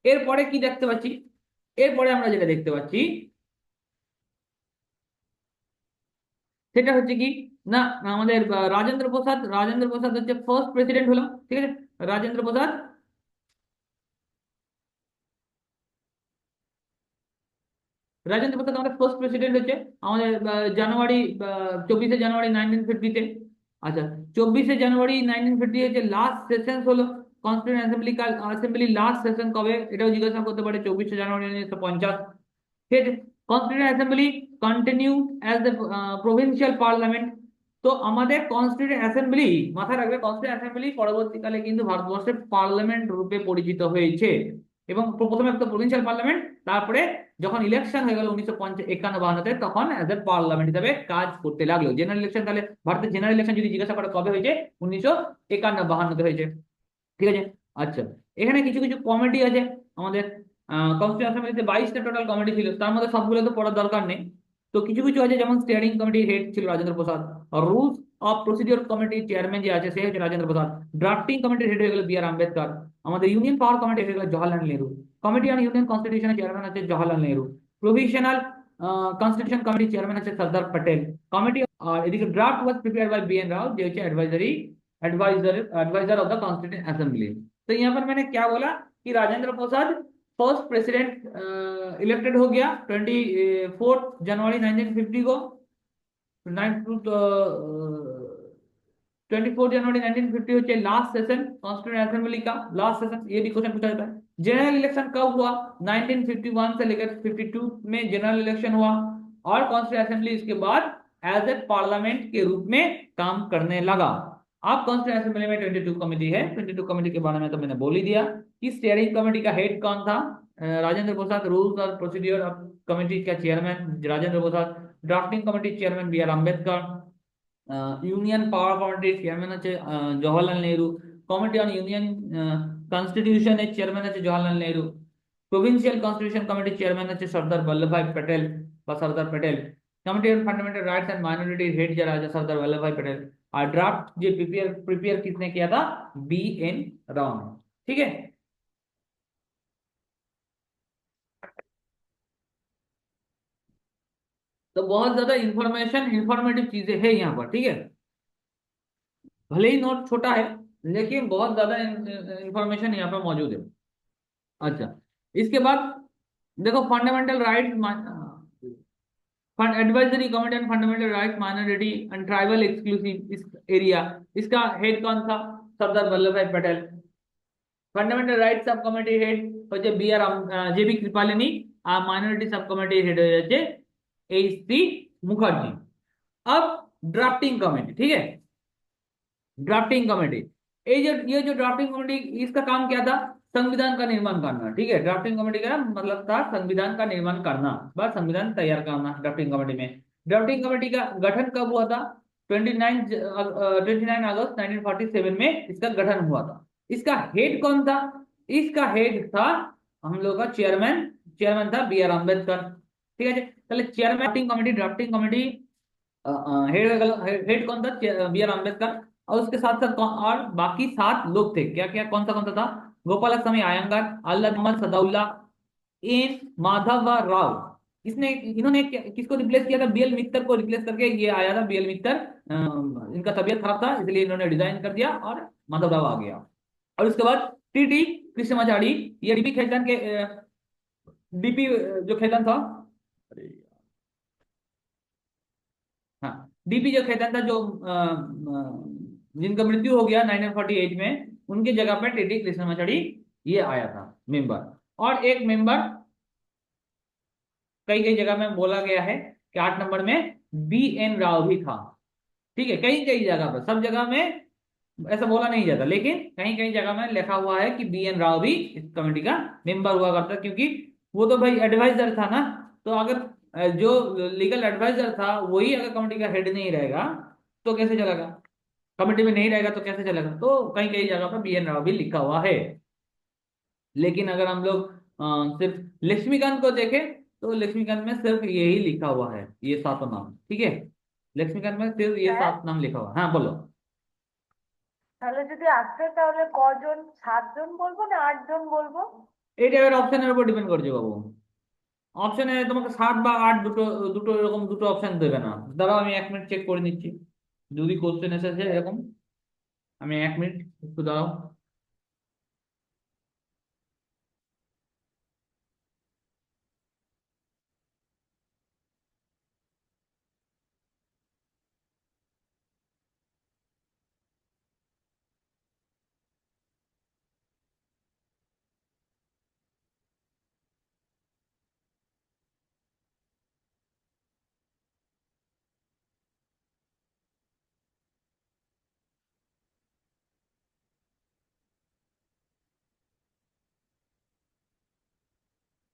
এরপরে কি দেখতে পাচ্ছি, এরপরে আমরা যেটা দেখতে পাচ্ছি সেটা হচ্ছে কি না, আমাদের রাজেন্দ্র প্রসাদ হচ্ছে ফার্স্ট প্রেসিডেন্ট হলো। ঠিক আছে, রাজেন্দ্র প্রসাদ, রাজেন্দ্র প্রসাদ আমাদের ফার্স্ট প্রেসিডেন্ট হচ্ছে আমাদের জানুয়ারি 24 জানুয়ারি 1950-তে। আচ্ছা, 24 জানুয়ারি 1950 হচ্ছে লাস্ট সেশন হলো constituent assembly. Assembly last session কবে, এটাও জিজ্ঞাসা করতে পারে, 24 জানুয়ারি 1950। फिर constituent assembly continue as the provincial parliament. তো আমাদের কনস্টিটিউয়েন্ট অ্যাসেম্বলি, মাথায় রাখবে, কনস্টিটিউয়েন্ট অ্যাসেম্বলি পরবর্তীকালে কিন্তু ভারতবর্ষের পার্লামেন্ট রূপে পরিচিত হয়েছে। এবং প্রথমে তো প্রভিন্সিয়াল পার্লামেন্ট, তারপরে যখন ইলেকশন হয়ে গেল 1951-52 তখন অ্যাজ এ পার্লামেন্ট হিসেবে কাজ করতে লাগলো। জেনারেল ইলেকশন, তাহলে ভারতের জেনারেল ইলেকশন যদি জিজ্ঞাসা করে কবে হয়েছে, 1951-52 হয়েছে। ঠিক আছে। আচ্ছা, এখানে কিছু কিছু কমিটি আছে আমাদের। কনস্টিটিউশন অ্যাসেম্বলিতে 22টা টোটাল কমিটি ছিল, তার মধ্যে সবগুলো তো পড়ার দরকার নেই। তো কিছু কিছু আছে, যেমন স্টিয়ারিং কমিটির হেড ছিল Rajendra Prasad, rules of procedure কমিটির চেয়ারম্যান যে আছে সে হচ্ছে রাজেন্দ্র প্রসাদ, ড্রাফটিং কমিটির হেড হয়ে গেল বি আর আম্বেদকর, আমাদের ইউনিয়ন পাওয়ার কমিটির হেড হয়ে গেল Jawaharlal Nehru, committee on union কনস্টিটিউশনের চেয়ারম্যান আছে জওয়াহরলাল নেহরু, প্রভিশনাল কনস্টিটিউশন কমিটির চেয়ারম্যান আছে সর্দার প্যাটেল, কমিটি। আর এদিকে draft was prepare by B N Rao, যে হচ্ছে advisor advisor of the constituent assembly. तो यहाँ पर मैंने क्या बोला कि Rajendra Prasad first president elected हो गया 24 जनवरी 1950 को। 24 जनवरी 1950 হচ্ছে লাস্ট সেশন कॉन्स्टिट्यूंट असेंबली का, लास्ट सेशन। ये भी क्वेश्चन पूछा जाता है। जनरल इलेक्शन कब हुआ? 1951 से लेकर 52 में जनरल इलेक्शन हुआ, और कॉन्स्टिट्यूंट असेंबली इसके बाद एज ए पार्लियामेंट के रूप में काम करने लगा। अब कॉन्स्टिट्यूंट असेंबली में 22 कमेटी है। 22 कमेटी के बारे में तो मैंने बोल ही दिया कि स्टीयरिंग कमेटी का हेड कौन था, राजेंद्र प्रसाद, रूल्स और प्रोसीड्योर ऑफ कमेटी का chairman Rajendra Prasad, drafting committee chairman B R Ambedkar, union power কমিটির চেয়ারম্যান আছে Jawaharlal Nehru, committee on union কনস্টিটিউশনের চেয়ারম্যান আছে জওহরলাল নেহরু, প্রভিন্সিয়াল কনস্টিটিউশন কমিটির চেয়ারম্যান আছে সর্দার বল্লভভাই প্যাটেল বা Sardar Patel, committee on fundamental rights and minority head जरा है सरदार वल्लभ भाई पटेल, और ड्राफ्ट जो प्रिपेयर प्रिपेयर किसने किया था? बी एन राव ने। ठीक है। तो बहुत ज्यादा इंफॉर्मेशन इंफॉर्मेटिव चीजें है यहाँ पर। ठीक है, भले ही नोट छोटा है, लेकिन बहुत ज्यादा इंफॉर्मेशन यहाँ पर मौजूद है। अच्छा, इसके बाद देखो fundamental right, advisory committee on fundamental right minority and tribal exclusive इस एरिया, इसका हेड कौन था? सरदार वल्लभ भाई पटेल। फंडामेंटल राइट सब कमिटी हेड হচ্ছে বি আর জে বি কৃপালিনী, আর মাইনরিটি सब कमिटी हेड হচ্ছে এইচ সি মুখার্জি। अब ड्राफ्टिंग कमेटी, ठीक है, ड्राफ्टिंग कमेटी, ये जो ड्राफ्टिंग कमेटी, इसका काम क्या था? संविधान का निर्माण करना। ठीक है, ड्राफ्टिंग कमेटी का मतलब था संविधान का निर्माण करना, बस संविधान तैयार करना। ड्राफ्टिंग कमेटी में, ड्राफ्टिंग कमेटी का गठन कब हुआ था? 29 अगस्त 1947 में इसका गठन हुआ था। इसका हेड कौन था? इसका हेड था हम लोग का चेयरमैन, चेयरमैन था बी आर अम्बेडकर। ठीक है, चलिए chairman drafting committee head head कौन था? B R Ambedkar. और उसके साथ साथ और बाकी 7 लोग थे। क्या क्या, कौन सा था? गोपालस्वामी अयंगार, अल्लाह मोहम्मद सदाउल्ला, एन माधव राव। इसने इन्होंने किसको रिप्लेस किया था? बीएल मित्तर को रिप्लेस करके ये आया था बीएल मित्तर। इनका तबीयत खराब था, इसलिए इन्होंने रिजाइन कर दिया और माधव राव आ गया। और उसके बाद टीटी कृष्णमाचारी, ये डीपी खेलतान के डीपी जो खेलतान था, हाँ, डीपी जो खेतन था, जो जिनका मृत्यु हो गया 1948 में, उनके जगह पर टीटी कृष्णमाचारी ये आया था मेंबर। और एक मेंबर कई कई जगह में बोला गया है कि 8 नंबर में बी एन राव भी था। ठीक है, कई कई जगह पर, सब जगह में ऐसा बोला नहीं जाता, लेकिन कहीं कहीं जगह में लिखा हुआ है कि बी एन राव भी इस कमेटी का मेंबर हुआ करता, क्योंकि वो तो भाई एडवाइजर था ना। तो अगर जो लीगल एडवाइजर था वही अगर कमेटी का हेड नहीं रहेगा तो कैसे चलेगा? कमेटी में नहीं रहेगा तो कैसे चलेगा? तो कहीं कहीं जगह पर बी एन राव भी लिखा हुआ है। लेकिन अगर हम लोग सिर्फ लक्ष्मीकांत को देखें तो लक्ष्मीकांत में सिर्फ यही लिखा हुआ है, ये 7 नाम। ठीक है, लक्ष्मीकांत में सिर्फ ये স্যার, 7 नाम लिखा हुआ है। हाँ बोलो। তাহলে যদি আসে তাহলে কজন, 7 জন বলবো না 8 জন বলবো? এটা এবার অপশনের উপর ডিপেন্ড করছে বাবু। অপশনে তোমাকে 7 বা 8, দুটো দুটো এরকম দুটো অপশন দেবে না। দাঁড়াও আমি 1 মিনিট চেক করে নিচ্ছি, যদি কোশ্চেন এসেছে এরকম। আমি 1 মিনিট, একটু দাঁড়াও।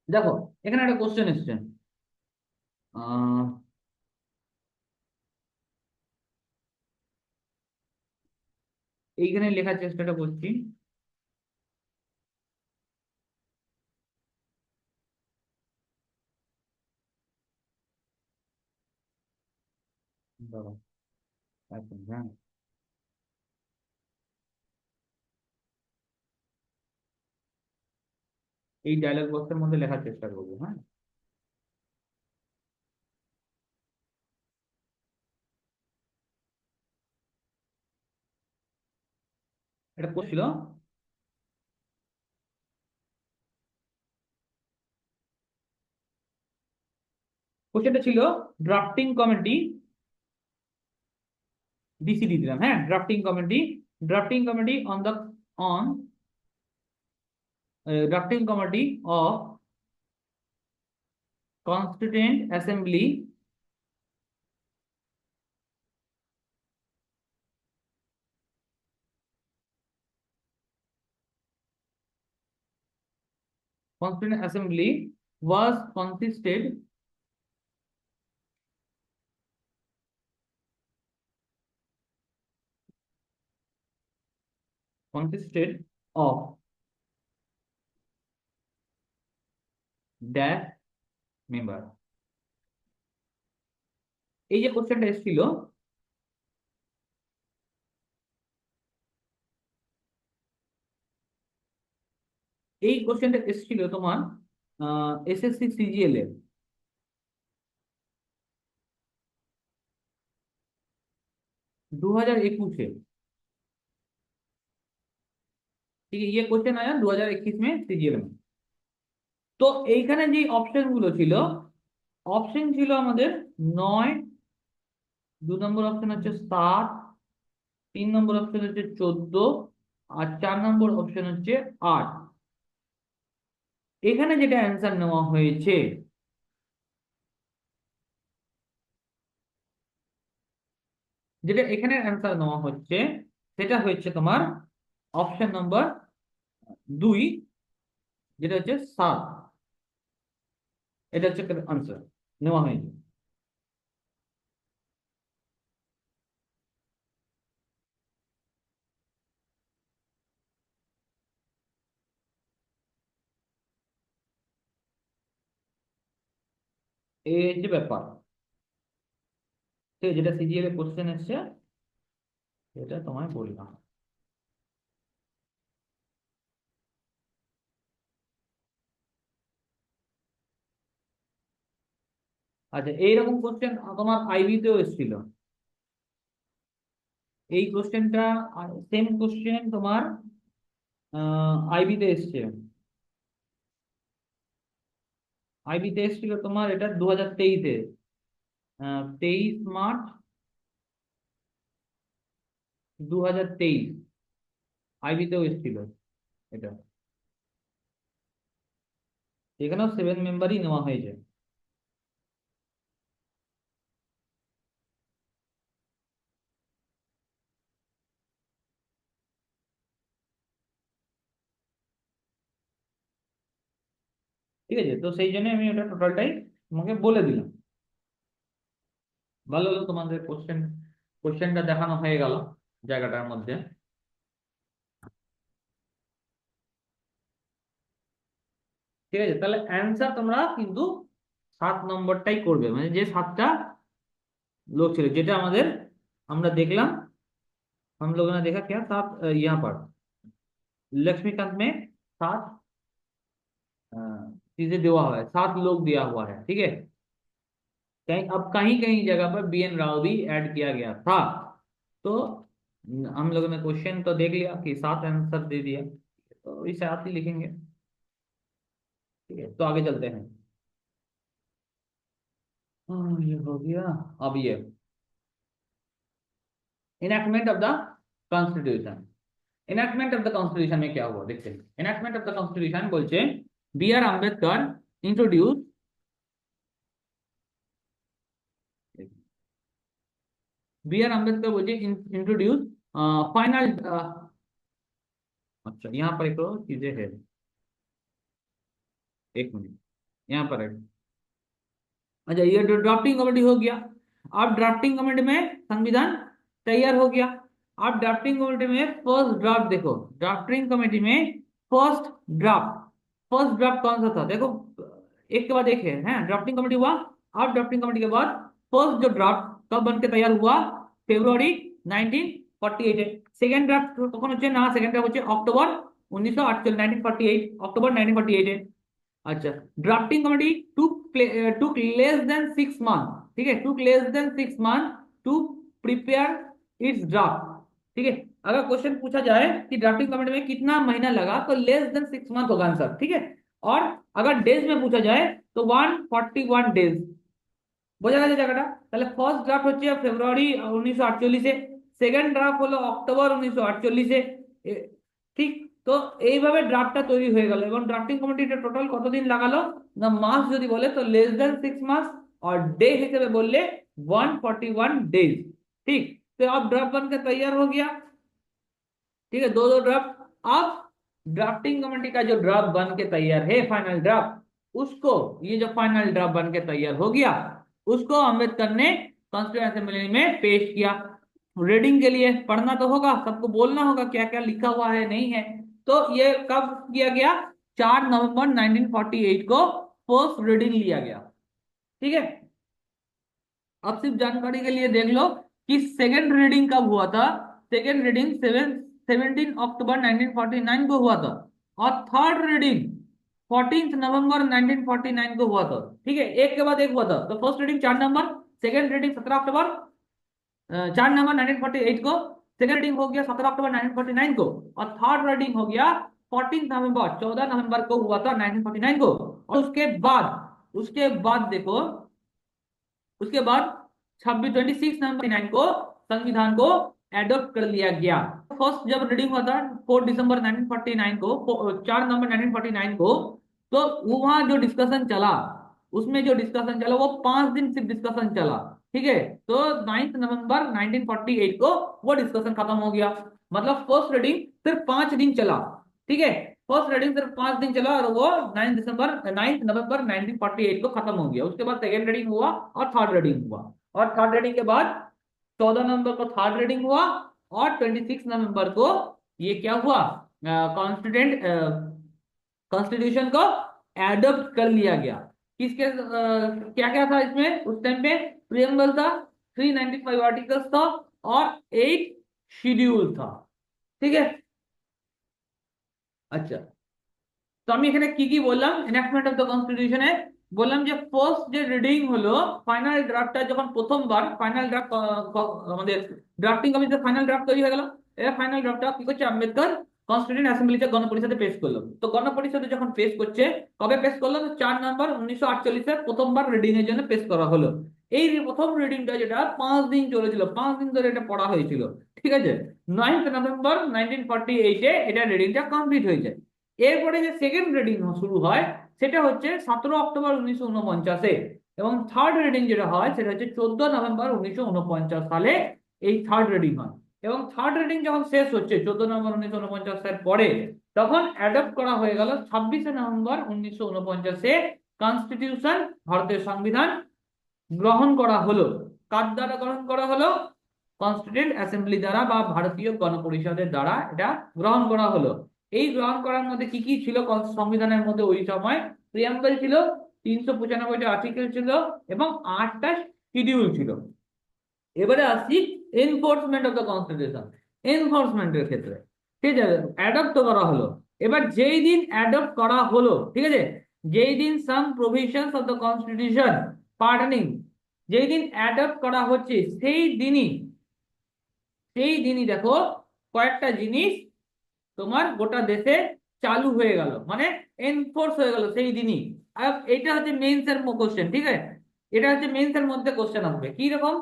দেখো, এখানে একটা কোশ্চেন এসছে। আহ এইখানে লেখার চেষ্টাটা করছি। দাঁড়াও, এক মিনিট, হ্যাঁ। এই ডায়লগ বক্সের মধ্যে লেখার চেষ্টা করবো, হ্যাঁ। এটা করছিল। কোশ্চেনটা ছিল, ড্রাফটিং কমিটি, ডিসিডি দিলাম, হ্যাঁ, drafting committee on the on drafting committee of constituent assembly, constituent assembly was consisted of dash member. এই যে কোশ্চেনটা এসেছিল, এই কোশ্চেনটা এসেছিল তোমার এসএসসি সিজিএল এ 2021। ठीक है, ये क्वेश्चन आया 2021 में सीजीएल में। তো এইখানে যে অপশন গুলো ছিল, অপশন ছিল আমাদের 9, 2 নম্বর অপশন হচ্ছে 7, 3 নম্বর অপশন হচ্ছে 14, আর 4 নম্বর অপশন হচ্ছে 8। এখানে যেটা অ্যান্সার নেওয়া হয়েছে, যেটা এখানে অ্যান্সার নেওয়া হচ্ছে, সেটা হচ্ছে তোমার অপশন নাম্বার 2, যেটা হচ্ছে 7। এটা হচ্ছে আনসার নেওয়া হয়নি। এই যে ব্যাপার, ঠিক আছে, যেটা সিজিএল এর কোশ্চেন এসছে, এটা তোমায় বললাম। আচ্ছা, এইরকম কোশ্চেন তোমার আইবি তেও এসেছিল। এই কোশ্চেনটা, সেম কোশ্চেন তোমার আইবি তে এসছে। আইবি তে এসেছিল তোমার এটা 2023-এ, 23 মার্চ 2023, আইবি তেও এসেছিল এটা। এখানেও 7 মেম্বারই নেওয়া হয়েছে। ঠিক আছে, তো সেই জন্য আমি ওটা টোটালটাই তোমাকে বলে দিলাম। ভালো হলো, তোমাদের কোশ্চেনটা দেখানো হয়ে গেল জায়গাটার মধ্যে। ঠিক আছে, তাহলে অ্যান্সার তোমরা কিন্তু 7 নম্বরটাই করবে, মানে যে 7টা लोग ছিল, যেটা আমাদের আমরা देखलाम। हम लोगों ने देखा क्या, 7 यहाँ पर लक्ष्मीकांत में 7 चीजें दिया हुआ है, 7 लोग दिया हुआ है, ठीक है। कहीं अब कहीं कहीं जगह पर बीएन राव भी ऐड किया गया था। तो हम लोगों ने क्वेश्चन तो देख लिया कि 7 आंसर दे दिया, तो इसे आप ही लिखेंगे। ठीक है, तो आगे चलते हैं। ये हो गया। अब ये enactment of the constitution. Enactment of the constitution में क्या हुआ देखते हैं। इनैक्टमेंट ऑफ द कॉन्स्टिट्यूशन बोलছে B R Ambedkar introduce, B R Ambedkar बोलছে इंट्रोड्यूस फाइनल। अच्छा, यहाँ पर एक चीजें है, एक मिनट। यहाँ पर है। अच्छा, ये ड्राफ्टिंग कमेटी हो गया। अब ड्राफ्टिंग कमेटी में संविधान तैयार हो गया। अब ड्राफ्टिंग कमेटी में फर्स्ट ड्राफ्ट देखो, ड्राफ्टिंग कमेटी में फर्स्ट ड्राफ्ट, फर्स्ट ड्राफ्ट कौन सा था देखो, एक के बाद एक है ड्राफ्टिंग कमेटी हुआ। अब ड्राफ्टिंग कमेटी के बाद फर्स्ट जो ड्राफ्ट कब बन के तैयार हुआ, फेब्रुआरी 1948 है। সেকেন্ড ড্রাফট কখন হচ্ছে না, সেকেন্ড ড্রাফট হচ্ছে অক্টোবর 1948, 1948 অক্টোবর 1948 এ। अच्छा, drafting committee took less than 6 month, ठीक है, took less than 6 month to prepare its draft. ठीक है, अगर क्वेश्चन पूछा जाए कि ड्राफ्टिंग कमेटी में कितना महीना लगा तो लेस देन 6 मंथ होगा आंसर। ठीक है, और अगर डेज में पूछा जाए तो 141 डेज। বোঝা গেছে জায়গাটা? তাহলে ফার্স্ট ড্রাফট হচ্ছে ফেব্রুয়ারি 1948-এ, সেকেন্ড ড্রাফট হলো অক্টোবর 1948-এ। ঠিক, তো এইভাবে ড্রাফটটা তৈরি হয়ে গেল। এবং ড্রাফটিং কমিটিটা টোটাল কতদিন লাগালো না, মাস যদি বলে তো लेस देन 6 मंथ, और डे হিসেবে বললে 141 डेज। ठीक, तो अब ड्राफ्ट बन के तैयार हो गया। ठीक है, दो दो ड्राफ्ट। अब ड्राफ्टिंग कमेटी का जो ड्राफ्ट बन के तैयार है, फाइनल ड्राफ्ट, उसको, ये जो फाइनल ड्राफ्ट बन के तैयार हो गया, उसको अम्बेडकर ने कॉन्स्टिट्यूएंट असेंबली में पेश किया। रीडिंग के लिए पढ़ना तो होगा, सबको बोलना होगा क्या क्या लिखा हुआ है नहीं है। तो ये कब किया गया, 4 नवंबर 1948 को फर्स्ट रीडिंग लिया गया। ठीक है, अब सिर्फ जानकारी के लिए देख लो कि सेकेंड रीडिंग कब हुआ था। सेकेंड रीडिंग 17 अक्टूबर 1949 को हुआ था, और थर्ड रीडिंग 14 नवंबर 1949 को हुआ था। ठीक है, एक के बाद एक हुआ था। तो फर्स्ट रीडिंग 4 नवंबर, सेकेंड रीडिंग 17 अक्टूबर, 4 नवंबर 1948 को, सेकेंड रीडिंग हो गया 17 अक्टूबर 1949 को, और थर्ड रीडिंग हो गया 14 नवंबर, 14 नवंबर को हुआ था 1949 को। और उसके बाद देखो, उसके बाद 26 नवंबर 1949 को संविधान को एडॉप्ट कर लिया गया। फर्स्ट जब रीडिंग हुआ था 4 दिसंबर 1949 को, 4 नवंबर 1949 को, तो वहां जो डिस्कशन चला, उसमें जो डिस्कशन चला वो 5 दिन सिर्फ डिस्कशन चला। ठीक है, तो 9 नवंबर 1948 को वो डिस्कशन खत्म हो गया। मतलब फर्स्ट रीडिंग सिर्फ 5 दिन चला। ठीक है, फर्स्ट रीडिंग सिर्फ 5 दिन चला, और वो 9 नवंबर 1948 को खत्म हो गया। उसके बाद सेकेंड रीडिंग हुआ और थर्ड रीडिंग हुआ, और थर्ड रीडिंग के बाद 14 नवंबर को थर्ड रीडिंग हुआ, और 26 नवंबर को ये क्या हुआ, कॉन्स्टिट्यूंट कॉन्स्टिट्यूशन को एडॉप्ट कर लिया गया। किसके क्या क्या था इसमें उस टाइम पे, प्रियम्बल था, 395 आर्टिकल्स था, और 8 শিডিউল था। ठीक है, अच्छा, তো আমি এখানে কি কি বললাম, এনঅ্যাক্টমেন্ট অফ দ্য কনস্টিটিউশনে বললাম যে ফার্স্ট যে রিডিং হলো, ফাইনাল ড্রাফটটা যখন প্রথমবার ফাইনাল ড্রাফট আমাদের ড্রাফটিং কমিটিতে ফাইনাল ড্রাফট তৈরি হয়ে গেল, এবার ফাইনাল ড্রাফটটা কি করছে, আম্বেদকর কনস্টিটিউয়েন্ট অ্যাসেম্বলিতে গণপরিষদে পেশ করলো। তো গণপরিষদে যখন পেশ করছে, কবে পেশ করলো, 4 নভেম্বর 1948 প্রথমবার রিডিং এর জন্য পেশ করা হলো। এই প্রথম রিডিংটা যেটা 5 দিন চলেছিল, 5 দিন ধরে এটা পড়া হয়েছিল। ঠিক আছে, 9 নভেম্বর 1948 এটা রিডিংটা কমপ্লিট হয়েছে। এরপরে যে সেকেন্ড রিডিং শুরু হয় সেটা হচ্ছে 17 অক্টোবর 1949-এ, এবং থার্ড রিডিং যেটা হয় সেটা হচ্ছে 14 নভেম্বর 1949 সালে এই থার্ড রিডিং হয়। এবং থার্ড রিডিং যখন শেষ হচ্ছে 14 নভেম্বর 1949 পরে, তখন অ্যাডপ্ট করা হয়ে গেল 26 নভেম্বর 1949-এ কনস্টিটিউশন, ভারতের সংবিধান গ্রহণ করা হলো। কার দ্বারা গ্রহণ করা হলো, কনস্টিটিউয়েন্ট অ্যাসেম্বলি দ্বারা বা ভারতীয় গণপরিষদের দ্বারা এটা গ্রহণ করা হলো। এই গ্রহণ করার মধ্যে কি কি ছিল সংবিধানের মধ্যে ওই সময়, প্রিয়াম্বল ছিল, 395টা আর্টিকেল ছিল, এবং 8টা শিডিউল ছিল। এবারে আসছি এনফোর্সমেন্ট অফ দ্য কনস্টিটিউশন, এনফোর্সমেন্টের ক্ষেত্রে। ঠিক আছে, অ্যাডপ্ট তো করা হলো, এবার যেই দিন অ্যাডপ্ট করা হলো, ঠিক আছে, যেই দিন some provisions of the constitution পার্ডনিং, যেই দিন অ্যাডপ্ট করা হচ্ছে সেই দিনই দেখো কয়েকটা জিনিস তোমার গোটা দেশে চালু হয়ে গেল, মানে এনফোর্স হয়ে গেল সেই দিনই। আর এটা হচ্ছে মেইনস এর কোশ্চেন। ঠিক আছে, এটা হচ্ছে মেইনস এর মধ্যে কোশ্চেন আসবে কি রকম।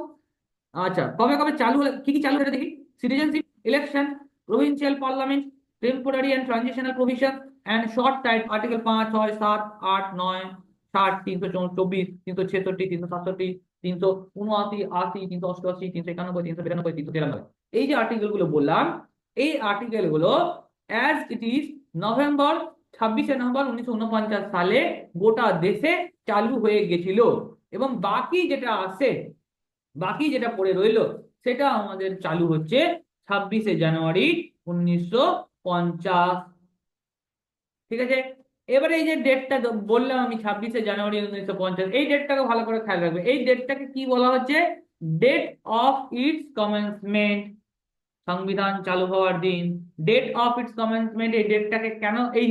আচ্ছা, কবে কবে চালু হলো, কি কি চালু হলো দেখি। Citizenship, election, provincial parliament, temporary and transitional provision, and short time article 5, 6, 7, 8, 9, 60, 324, 366, 367, 379, 80, 388, 391, 392, 393, এই যে আর্টিকেল গুলো বললাম, এই আর্টিকেল গুলো as it is November 26 November 1949 সালে গোটা দেশে চালু হয়ে গেছিল। এবং বাকি যেটা পড়ে রইলো সেটা আমাদের চালু হচ্ছে 26 জানুয়ারি 1950। ঠিক আছে। এবারে এই যে ডেটটা বললাম আমি 26 জানুয়ারি 1950, এই ডেটটাকে ভালো করে খেয়াল রাখবে। এই ডেটটাকে কি বলা হচ্ছে? ডেট অফ ইটস কমেন্সমেন্ট, সংবিধান চালু হওয়ার দিন। ডেট অফ ইটস কমেন্সমেন্ট, এই ডেটটাকে কেন, এই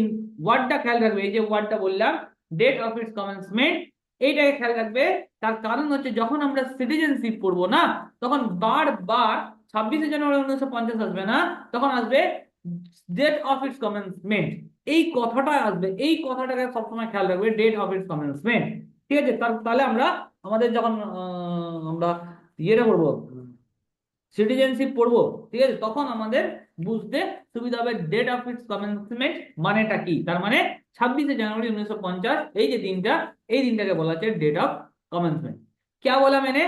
ওয়ার্ডটা খেয়াল রাখবে, এই যে ওয়ার্ডটা বললাম ডেট অফ ইটস কমেন্সমেন্ট, এইটাকে খেয়াল রাখবে। তার কারণ হচ্ছে যখন আমরা সিটিজেনশিপ পড়বো না, তখন বারবার 26 জানুয়ারি 1950 আসবে না, তখন আসবে ডেট অফ ইটস কমেন্সমেন্ট। এই কথাটা আসবে, এই কথাটাকে সবসময় খেয়াল রাখবে, ডেট অফ ইটস কমেন্সমেন্ট। ঠিক আছে। তাহলে আমরা আমাদের যখন আমরা ইয়েটা পড়বো, সিটিজেনশিপ পড়বো, ঠিক আছে, তখন আমাদের বুঝতে সুবিধা হবে ডেট অফ ইটস কমেন্সমেন্ট মানেটা কি। তার মানে 26 জানুয়ারি 1950, এই যে দিনটা, এই দিনটাকে बला হচ্ছে डेट ऑफ कमेंसमेंट। क्या बोला मैंने?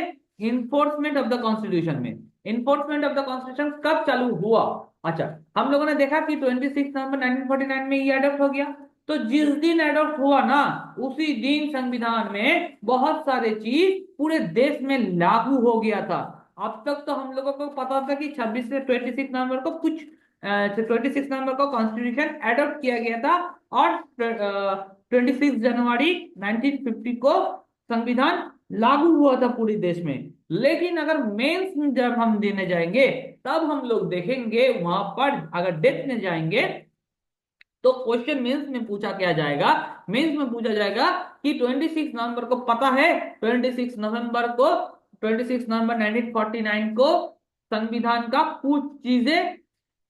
इन्फोर्समेंट ऑफ द कॉन्स्टिट्यूशन में। इन्फोर्समेंट ऑफ द कॉन्स्टिट्यूशन कब चालू हुआ? अच्छा, हम लोगों ने देखा कि 26 नवंबर 1949 में ये अडॉप्ट हो गया। तो जिस दिन अडॉप्ट हुआ ना, उसी दिन संविधान में बहुत सारे चीज पूरे देश में लागू हो गया था। अब तक तो हम लोगों को पता था कि 26 से 26 नवंबर को कुछ 26 नवंबर को कॉन्स्टिट्यूशन एडॉप्ट किया गया था, और 26 जनवरी 1950 को संविधान लागू हुआ था पूरे देश में। लेकिन अगर मेंस जब हम देने जाएंगे, तब हम लोग देखेंगे वहां पर अगर डेथ में जाएंगे तो क्वेश्चन मेंस में पूछा क्या जाएगा? मेंस में पूछा जाएगा कि 26 नवंबर को पता है, 26 नवंबर 1949 को संविधान का कुछ चीजें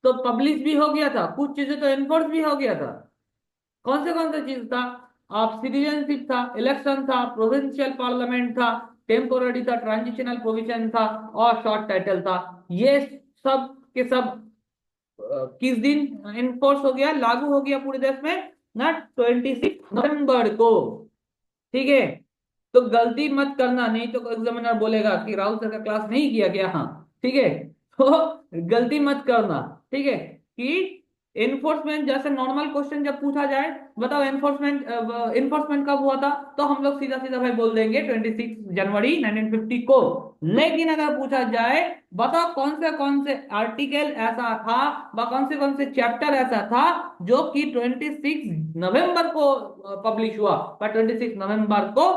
तो पब्लिश भी हो गया था, कुछ चीजें तो एनफोर्स भी हो गया था। कौन सा चीज था? आप सिटीजनशिप था, इलेक्शन था, प्रोविंशियल पार्लियामेंट था, टेम्पोररी था, ट्रांजिशनल प्रोविजन था, और शॉर्ट टाइटल था। ये सब के सब किस दिन इन्फोर्स हो गया, लागू हो गया पूरे देश में? ना, 26 नवंबर को। ठीक है। तो गलती मत करना, नहीं तो एग्जामिनर बोलेगा कि राहुल सर का क्लास नहीं किया क्या। हाँ, ठीक है। तो गलती मत करना। ठीक है। कि एनफोर्समेंट जैसे नॉर्मल क्वेश्चन जब पूछा जाए, बताओ एनफोर्समेंट एनफोर्समेंट कब हुआ था, तो हम लोग सीधा सीधा भाई बोल देंगे 26 जनवरी 1950 को। लेकिन अगर पूछा जाए बताओ कौन से आर्टिकल ऐसा था, व कौन से चैप्टर ऐसा था जो कि 26 नवंबर को पब्लिश हुआ, पर 26 नवंबर को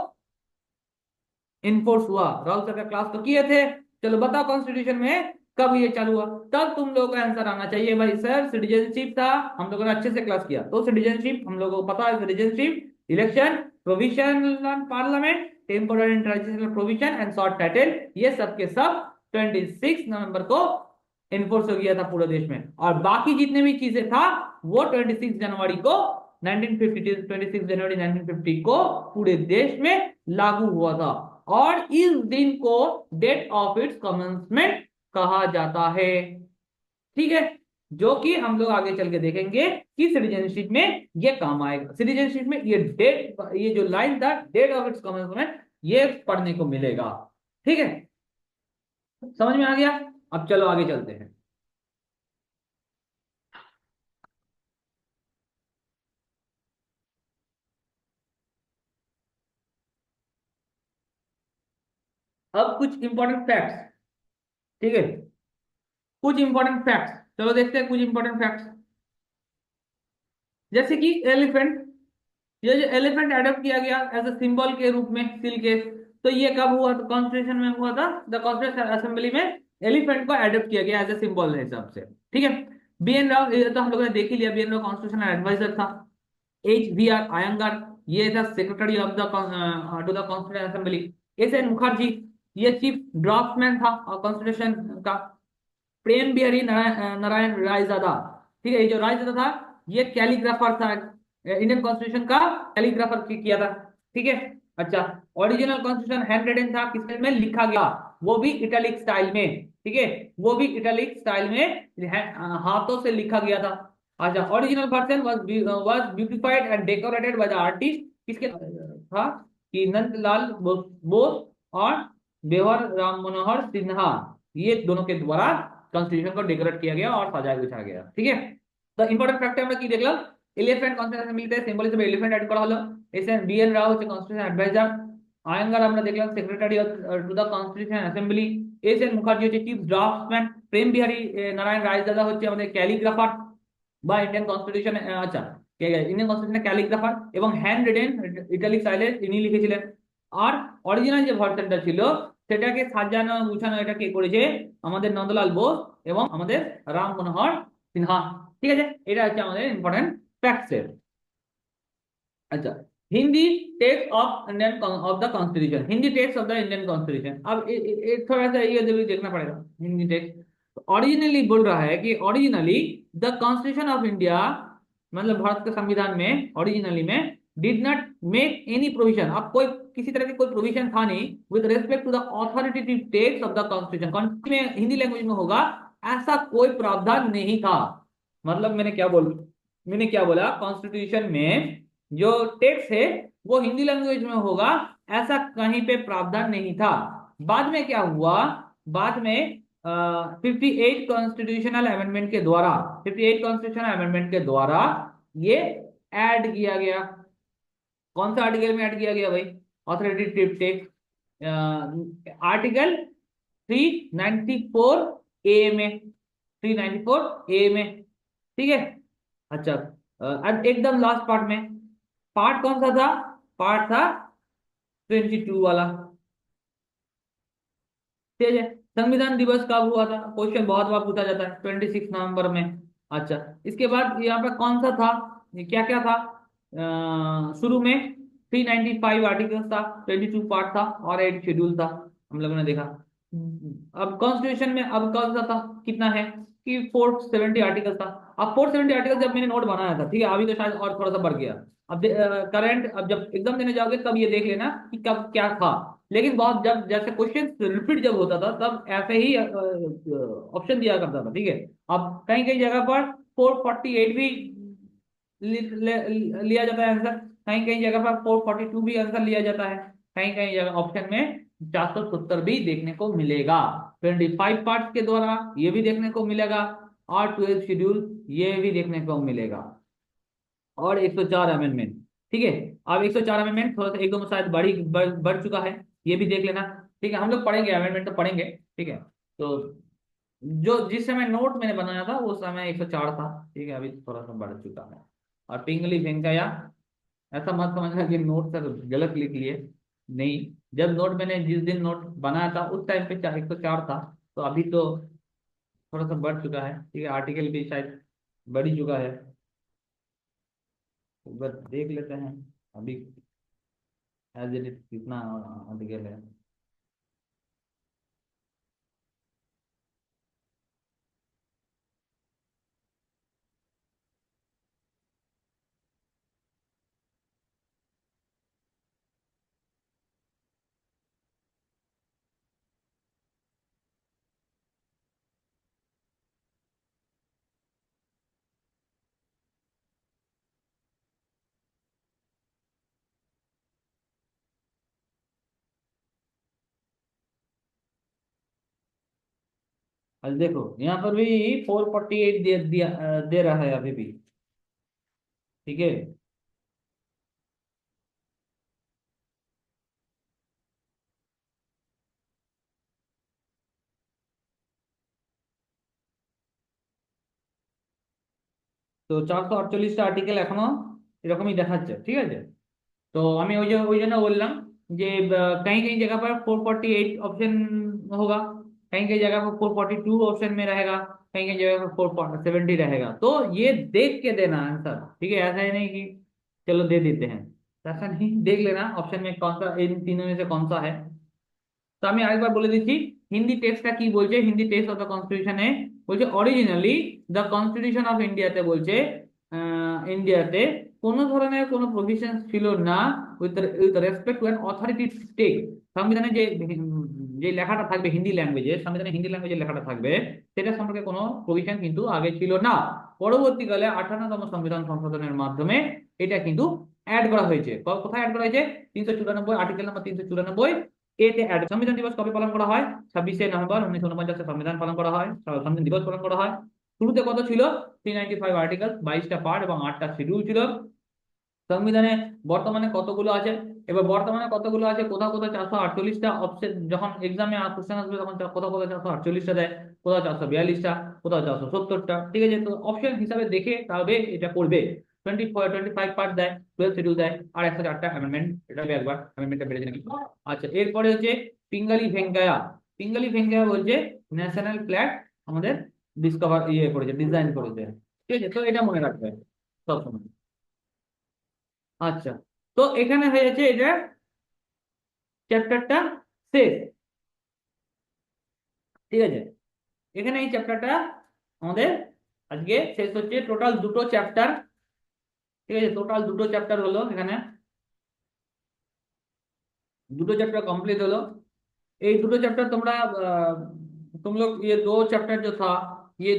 इन्फोर्स हुआ। राहुल सर का क्लास तो किए थे। चलो बताओ कॉन्स्टिट्यूशन में कब ये चालू हुआ? तब तुम लोगों का आंसर आना चाहिए भाई सर सिटीजनशिप था, हम लोगों ने अच्छे से क्लास किया तो सिटीजनशिप हम लोगों को पता है, citizenship, election, provision parliament, temporary and transitional provision and short title, ये सब के सब 26 नवंबर को इन्फोर्स हो गया था पूरे देश में। और बाकी जितने भी चीजें था वो 26 जनवरी को 1950, 26 जनवरी 1950 को पूरे देश में लागू हुआ था। और इस दिन को डेट ऑफ इट्स कमेंसमेंट कहा जाता है। ठीक है। जो कि हम लोग आगे चल के देखेंगे कि सिटीजनशिप में ये काम आएगा। सिटीजनशिप में ये डेट, ये जो लाइन था डेट ऑफ इट्स कमेंसमेंट, ये पढ़ने को मिलेगा। ठीक है, समझ में आ गया? अब चलो आगे चलते हैं। अब कुछ इंपॉर्टेंट फैक्ट्स। ठीक है, कुछ इंपॉर्टेंट फैक्ट्स, चलो देखते हैं कुछ इंपॉर्टेंट फैक्ट्स। जैसे कि एलिफेंट, ये जो एलिफेंट अडॉप्ट किया गया एज अ सिंबल के रूप में सिल के, तो ये कब हुआ? तो कॉन्स्टिट्यूशन में हुआ था, द कॉन्स्टिट्यूशन असेंबली में एलिफेंट को अडॉप्ट किया गया एज अ सिंबल हिसाब से। ठीक है। बी एन राव, ये तो हम लोगों ने देख ही लिया, B N Rau constitutional adviser था। एच वी आर आयंगर, ये था secretary of the to the constitution assembly. S N Mukherjee, ये चीफ ड्राफ्टमैन था कॉन्स्टिट्यूशन का। प्रेम बिहारी नारायण रायजादा, ठीक है, ये जो रायजादा था ये कैलीग्राफर था, इंडियन कॉन्स्टिट्यूशन का कैलीग्राफर किया था। ठीक है। अच्छा, ओरिजिनल कॉन्स्टिट्यूशन हैंड रिटन था, किस में लिखा गया? वो भी इटैलिक स्टाइल में। ठीक है, वो भी इटैलिक स्टाइल में हाथों से लिखा गया था। अच्छा, original version was beautified and decorated by the artist, किसके था? कि नंदलाल बोस और बेवर राम मनोहर सिन्हा, ये दोनों के द्वारा कॉन्स्टिट्यूशन को डेकोरेट किया गया और सजाया गुछा गया। ठीक है। तो इंपॉर्टेंट फैक्ट আমরা কি দেখলাম? এলিফ্যান্ট কনস্টিটিউশন অ্যাসেম্বলিতে সিম্বল হিসেবে এলিফ্যান্ট অ্যাড করা হলো। এসএন বিএন রাও হচ্ছে কনস্টিটিউশন অ্যাডভাইজার। আয়ঙ্গার আমরা দেখলাম secretary to the constitution assembly. SN Mukherjee হচ্ছে চিফ ড্রাফটসম্যান। প্রেম বিহারী নারায়ণ রায়দাদা হচ্ছে আমাদের ক্যালিগ্রাফার বা ইন্ডিয়ান কনস্টিটিউশন, আচ্ছা ইন্ডিয়ান কনস্টিটিউশনের ক্যালিগ্রাফার এবং হ্যান্ড রিটেন ইটালিক স্টাইলে ইনি লিখেছিলেন। আর অরিজিনাল যে ভার্সনটা ছিল সেটাকে সাজানো গুছানো এটা কে করেছে, আমাদের নন্দলাল বোস এবং আমাদের রাম মনোহর সিনহা। ঠিক আছে, এটা হচ্ছে আমাদের ইম্পর্টেন্ট ফ্যাক্টস। अच्छा, Hindi text of Indian of the constitution, Hindi text of the Indian constitution. अब थोड़ा सा ये भी देखना पड़ेगा हिंदी टेक्स्ट। ओरिजिनली बोल रहा है कि originally the constitution of India, मतलब भारत के संविधान में ओरिजिनली में did not make any provision, अब कोई किसी तरह की कोई प्रोविजन था नहीं with respect to the authoritative text of the constitution, constitution में हिंदी लैंग्वेज में होगा ऐसा कोई प्रावधान नहीं था। मतलब मैंने क्या बोला, कॉन्स्टिट्यूशन में जो टेक्स्ट है वो हिंदी लैंग्वेज में होगा ऐसा कहीं पे प्रावधान नहीं था। बाद में क्या हुआ, बाद में 58 कॉन्स्टिट्यूशनल अमेंडमेंट के द्वारा, 58 कॉन्स्टिट्यूशनल अमेंडमेंट के द्वारा ये ऐड किया गया। कौन सा आर्टिकल में ऐड किया गया भाई, ऑथोरिटेटिव टेक्स्ट आर्टिकल 394 ए में, 394 ए में। ठीक है, अच्छा अब एकदम लास्ट पार्ट में, पार्ट कौन सा था, पार्ट था 22 वाला। ठीक है, संविधान दिवस कब हुआ था, क्वेश्चन बहुत बार पूछा जाता है, 26 नवंबर में। अच्छा, इसके बाद यहाँ पे कौन सा था, ये क्या क्या था, शुरू में 395 आर्टिकल्स था, 22 पार्ट था और 8 शेड्यूल था, हम लोगों ने देखा। अब कॉन्स्टिट्यूशन में अब कौन सा था, कितना है कि 470 आर्टिकल्स था। अब 470 आर्टिकल जब मैंने नोट बनाया था, ठीक है, अभी तो शायद और थोड़ा सा बढ़ गया। अब करंट, अब जब एग्जाम देने जाओगे तब ये देख लेना कि कब क्या था। लेकिन बहुत जब जैसे क्वेश्चन रिपीट जब होता था तब ऐसे ही ऑप्शन दिया करता था। ठीक है, अब कहीं कहीं जगह पर 448 भी लिया जाता है आंसर, कहीं कहीं जगह पर 442 भी आंसर लिया जाता है, कहीं कहीं जगह ऑप्शन में 470 भी देखने को मिलेगा। 25 पार्ट्स के द्वारा ये भी देखने को मिलेगा और 12 शेड्यूल ये भी देखने को मिलेगा और 104 अमेंडमेंट। ठीक है, अब 104 अमेंडमेंट थोड़ा सा एक दो शायद बढ़ चुका है, ये भी देख लेना। ठीक है, हम लोग पढ़ेंगे अमेंडमेंट तो पढ़ेंगे। ठीक है, तो जो जिस समय नोट मैंने बनाया था उस समय 104 था। ठीक है, अभी थोड़ा सा बढ़ चुका है। और पिंगली वेंकैया, ऐसा मत समझना कि नोट सर गलत लिख लिए, नहीं, जब नोट मैंने जिस दिन नोट बनाया था उस टाइम पे 104 था, तो अभी तो थोड़ा सा बढ़ चुका है। ठीक है, आर्टिकल भी शायद बढ़ ही चुका है, एक बार देख लेते हैं अभी एज इट इज कितना आर्टिकल है। आज देखो यहाँ पर भी 448 दे रहा है अभी भी। ठीक है, তো 448টা আর্টিকেল এখনো এরকমই দেখাচ্ছে। ঠিক আছে, তো আমি ওই জন্য বললাম যে कहीं कहीं जगह पर 448 ऑप्शन होगा, कहीं कहीं जगह पर 442 ऑप्शन में रहेगा, कहीं कहीं जगह पर 470 रहेगा। तो ये देख के देना आंसर। ठीक है, ऐसा ही नहीं कि चलो दे देते हैं, ऐसा नहीं, देख लेना ऑप्शन में कौन सा, इन तीनों में से कौन सा है। তো আমি আরেকবার বলে দিচ্ছি হিন্দি টেক্সটটা কি বলছে। হিন্দি টেক্সট অফ দ্য কনস্টিটিউশনে বলছে অরিজিনালি দ্য কনস্টিটিউশন অফ ইন্ডিয়াতে বলছে ইন্ডিয়াতে কোনো ধরনের কোনো প্রভিশন ছিল না with with respect to an authority text. সংবিধানে যে যে লেখাটা থাকবে হিন্দি ল্যাঙ্গুয়েজে, সংবিধানে হিন্দি ল্যাঙ্গুয়েজে লেখাটা থাকবে সেটা সম্পর্কে কোনো প্রভিশন কিন্তু আগে ছিল না। পরবর্তীকালে 58তম সংবিধান সংশোধনের মাধ্যমে এটা কিন্তু অ্যাড করা হয়েছে। কোথায় অ্যাড করা হয়েছে, 394 আর্টিকেল নাম্বার 394 এতে অ্যাড। সংবিধান দিবস কবে পালন করা হয়, 26শে নভেম্বর 1949 সংবিধান পালন করা হয়, সংবিধান দিবস পালন করা হয়। শুরুতে কত ছিল? 395 আর্টিকেল, 22টা পার্ট এবং 8টা শিডিউল ছিল সংবিধানে। বর্তমানে কতগুলো আছে? এবার বর্তমানে কতগুলো আছে, কোথাও কোথাও 448টা অপশন, যখন এক্সামে কোশ্চেন আসবে তখন কোথাও কোথাও 448টা দেয়, কোথাও 442টা, কোথাও 470টা। ঠিক আছে, তো অপশন হিসাবে দেখে তবে এটা করবে। 25 পার্ট দেয়, 12 শিডিউল দেয়, আর 104টা অ্যামেন্ডমেন্ট। এটা হবে একবার অ্যামেন্ডমেন্টটা বেড়েছে নাকি। আচ্ছা, এরপরে হচ্ছে পিঙ্গালি ভেঙ্কায়া। পিঙ্গালি ভেঙ্কায়া বলছে ন্যাশনাল ফ্ল্যাগ আমাদের ডিসকভার করেছে, ডিজাইন করেছে। ঠিক আছে, তো এটা মনে রাখবে সবসময়। আচ্ছা, তো এখানে হয়েছে এটা চ্যাপ্টারটা শেষ। ঠিক আছে, এখানে এই চ্যাপ্টারটা আমাদের আজকে শেষ হচ্ছে। টোটাল দুটো চ্যাপ্টার। ঠিক আছে, টোটাল দুটো চ্যাপ্টার হলো এখানে, দুটো চ্যাপ্টাर कंप्लीट হলো। এই দুটো চ্যাপ্টার তোমরা तुम लोग ये दो चैप्टर जो था ये